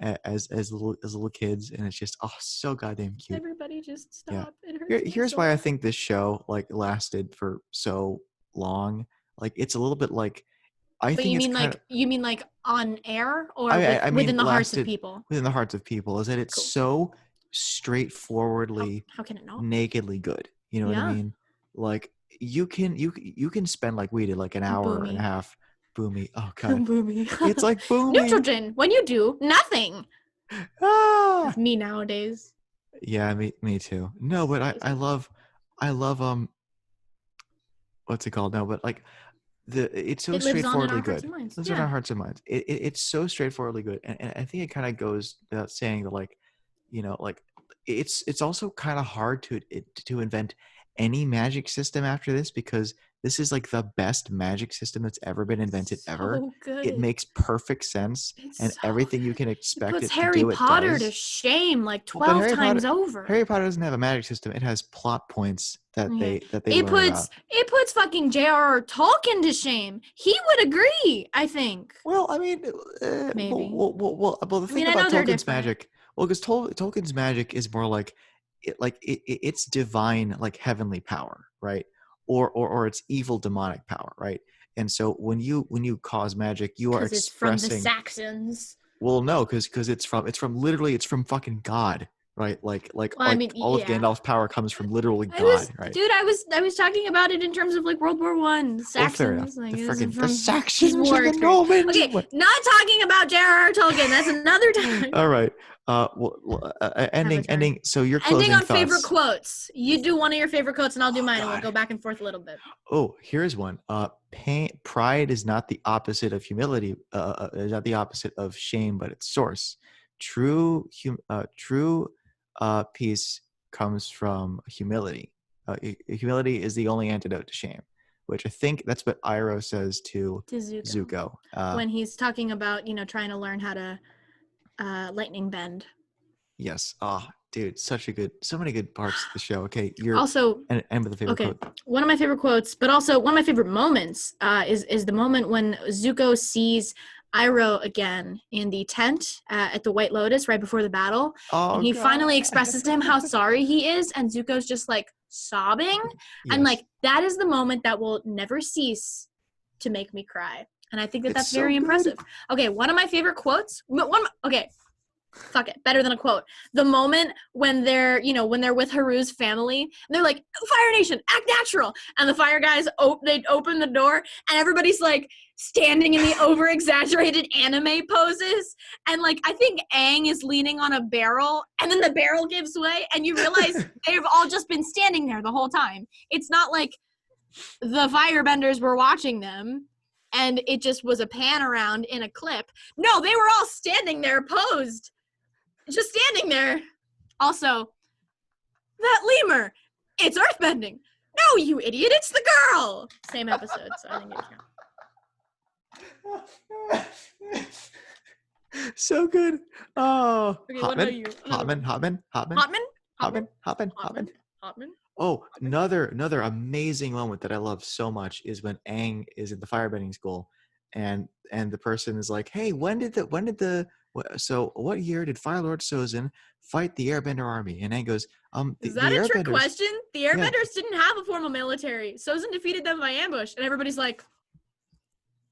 as little kids, and it's just so goddamn cute. Everybody just Yeah. stop. It hurts my Here's why I soul. think this show like lasted for so long. Like it's a little bit like I But think it's kind of you mean like on air or I mean within the hearts of lasted people? within the hearts of people is that it's Cool. so straightforwardly How can it not? nakedly good. You know what I Yeah. mean? Like you can spend like we did like an hour and a Boomy. half Boomy. Oh god. Boomy. It's like Boomy. Neutrogen. When you do nothing. Ah! That's me nowadays. Yeah, me too. No, It's but crazy. I love what's it called? No, but like it's so It lives on in straightforwardly our hearts good. and minds. Those are Yeah. our hearts and minds. It's so straightforwardly good, and I think it kind of goes without saying that like, like it's also kind of hard to invent any magic system after this because this is like the best magic system that's ever been invented It's ever. so It good. makes perfect sense, It's and so everything you good. can It expect puts it to Harry do, it Potter to does. shame like Well, but 12 times over. Harry Potter doesn't have a magic system. It has plot points Okay. that they learn about. It puts fucking J.R.R. Tolkien to shame. He would agree, I think. Well, I mean, Maybe. the I thing mean, I about know they're Tolkien's different. magic, well, because Tolkien's magic is more like, it's divine, like heavenly power, right? Or it's evil demonic power, right? And so when you cause magic, you are Because it's from the expressing. Saxons. Well, no, because it's from literally it's from fucking God, right? Well, I mean, all of yeah. Gandalf's power comes from literally God, right? I was talking about it in terms of like World War One, Well, fair enough. Saxons, like The this is friggin' the from his Saxons war and the experience. Normans and Okay, what? not talking about J.R.R. Tolkien. That's another time. All right. Avatar. Ending. So your Ending closing on favorite thoughts. quotes. You do one of your favorite quotes, and I'll do Oh mine, and we'll God. go back and forth a little bit. Oh, here's one. Pride is not the opposite of humility. Is not the opposite of shame, but its source. True peace comes from humility. Humility is the only antidote to shame, which I think that's what Iroh says to To Zuko. Zuko. When he's talking about, trying to learn how to lightning bend. Yes. Dude, so many good parts of the show. Okay, you're Also, end with a favorite okay, quote. one of my favorite quotes, but also one of my favorite moments is the moment when Zuko sees Iroh again in the tent at the White Lotus right before the battle, and Oh he God. finally expresses to him how sorry he is, and Zuko's just like sobbing, and Yes. like that is the moment that will never cease to make me cry, and I think that It's that's so very good. impressive. Okay, one of my favorite quotes. Okay, fuck it, better than a quote. The moment when they're when they're with Haru's family, and they're like, Fire Nation, act natural, and the fire guys they open the door and everybody's like standing in the over exaggerated anime poses, and like I think Aang is leaning on a barrel, and then the barrel gives way, and you realize they've all just been standing there the whole time. It's not like the firebenders were watching them and it just was a pan around in a clip. No, they were all standing there posed, just standing there. Also, that lemur, it's earthbending. No, you idiot, it's the girl. Same episode, so I think it counts. So good. Oh, Okay, what about you? Hotman. Hotman? Hotman. Hotman? Hotman. Hotman? Oh, another amazing moment that I love so much is when Aang is in the firebending school, and the person is like, "Hey, so what year did Fire Lord Sozin fight the Airbender army?" And Aang goes, Is the that a trick Airbenders, question? The yeah, Airbenders didn't have a formal military. Sozin defeated them by ambush, and everybody's like,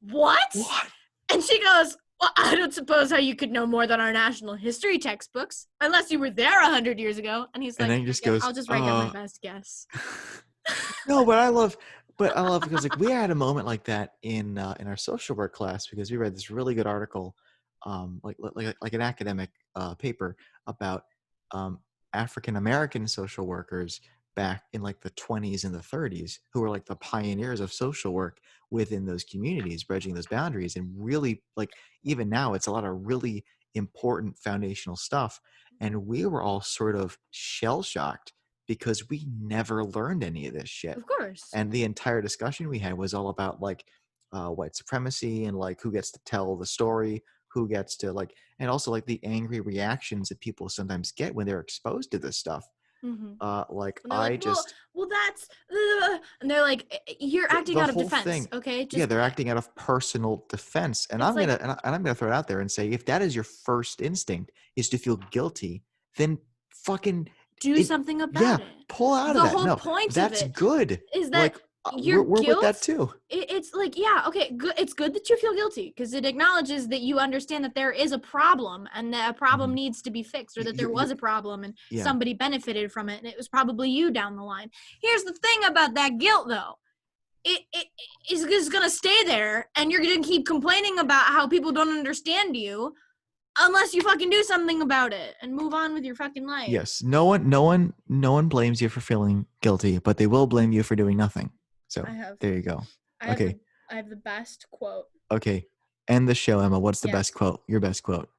what? what? And she goes, well, I don't suppose how you could know more than our national history textbooks, unless you were there 100 years ago. And he's And like, Aang just yep, goes, I'll just write down my best guess. No, but I love because like we had a moment like that in our social work class because we read this really good article, like an academic paper about African American social workers back in like the 20s and the 30s who were like the pioneers of social work within those communities, bridging those boundaries, and really like even now it's a lot of really important foundational stuff, and we were all sort of shell shocked because we never learned any of this shit. Of course. And the entire discussion we had was all about like white supremacy and like who gets to tell the story, who gets to like, and also like the angry reactions that people sometimes get when they're exposed to this stuff. Like And they're I like, just well, that's, and they're like, you're acting the out of whole defense, thing, okay? yeah, Just they're acting out of personal defense, and it's I'm like, gonna and I'm gonna throw it out there and say if that is your first instinct is to feel guilty, then fucking do it, something yeah, about it. pull out of The that. whole No, point of that's it good. is that Like your we're with that guilt, too. it's like, yeah, okay, good. It's good that you feel guilty because it acknowledges that you understand that there is a problem and that a problem Mhm. needs to be fixed, or that there You're was a problem and yeah. somebody benefited from it and it was probably you down the line. Here's the thing about that guilt, though. It is just gonna stay there, and you're gonna keep complaining about how people don't understand you unless you fucking do something about it and move on with your fucking life. Yes. No one blames you for feeling guilty, but they will blame you for doing nothing. So there you go. Okay. I have the best quote. Okay. End the show, Emma. What's the Yes. best quote? Your best quote.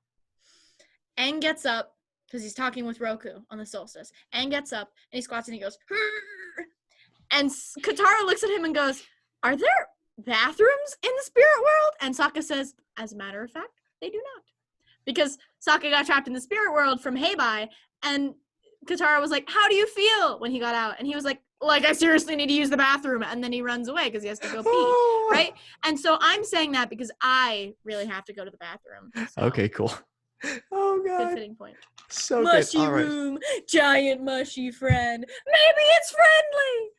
Aang gets up because he's talking with Roku on the solstice. Aang gets up and he squats and he goes, "Hurr!" And Katara looks at him and goes, are there bathrooms in the spirit world? And Sokka says, as a matter of fact, they do not. Because Sokka got trapped in the spirit world from Heibai, and Katara was like, how do you feel when he got out? And he was like I seriously need to use the bathroom. And then he runs away because he has to go pee, right? And so I'm saying that because I really have to go to the bathroom. So. Okay, cool. Oh Good god. fitting point. So mushy good. All right. room, giant mushy friend. Maybe it's friendly.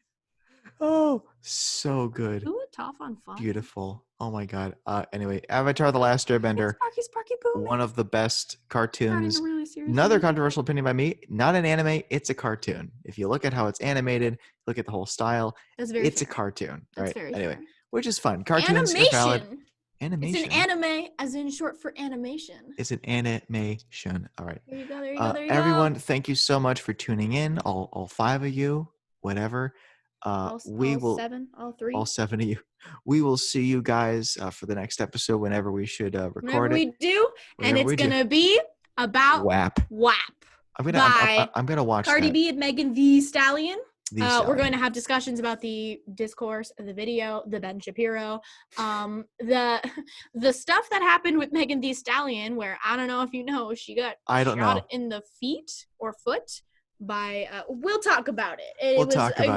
Oh, so good. Ooh, Toph on fire. Beautiful. Oh my god. Anyway, Avatar: The Last Airbender. Sparky Boo. One of the best cartoons. Really Another controversial opinion by me. Not an anime. It's a cartoon. If you look at how it's animated, look at the whole style. That's very it's fair. a cartoon, That's right? very Anyway, fair. which is fun. Cartoons are valid. Animation. It's an anime, as in short for animation. It's an animation. All right. There you go. Everyone, thank you so much for tuning in. All 5 of you, whatever. All three. All 7 of you. We will see you guys for the next episode whenever we should record whenever it. We do, and it's gonna be about WAP. I'm gonna watch Cardi that. B and Megan Thee Stallion. We're going to have discussions about the discourse, the video, the Ben Shapiro, the stuff that happened with Megan Thee Stallion, where I don't know if you know, she got shot in the feet or foot by. We'll talk about it. It was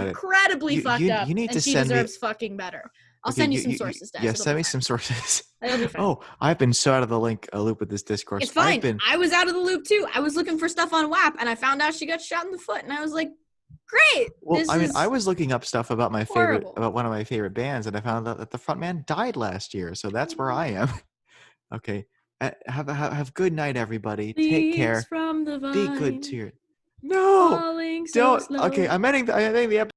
incredibly fucked up, you need and to she deserves fucking better. I'll send you some sources. Yeah, send me some sources. That'll be fine. Oh, I've been so out of the loop with this discourse. It's fine. I was out of the loop too. I was looking for stuff on WAP, and I found out she got shot in the foot, and I was like, great. Well, I was looking up stuff about one of my favorite bands, and I found out that the front man died last year. So that's where I am. Okay. Have good night, everybody. Take care. Be good to your. No. Don't. Okay, I'm ending the episode.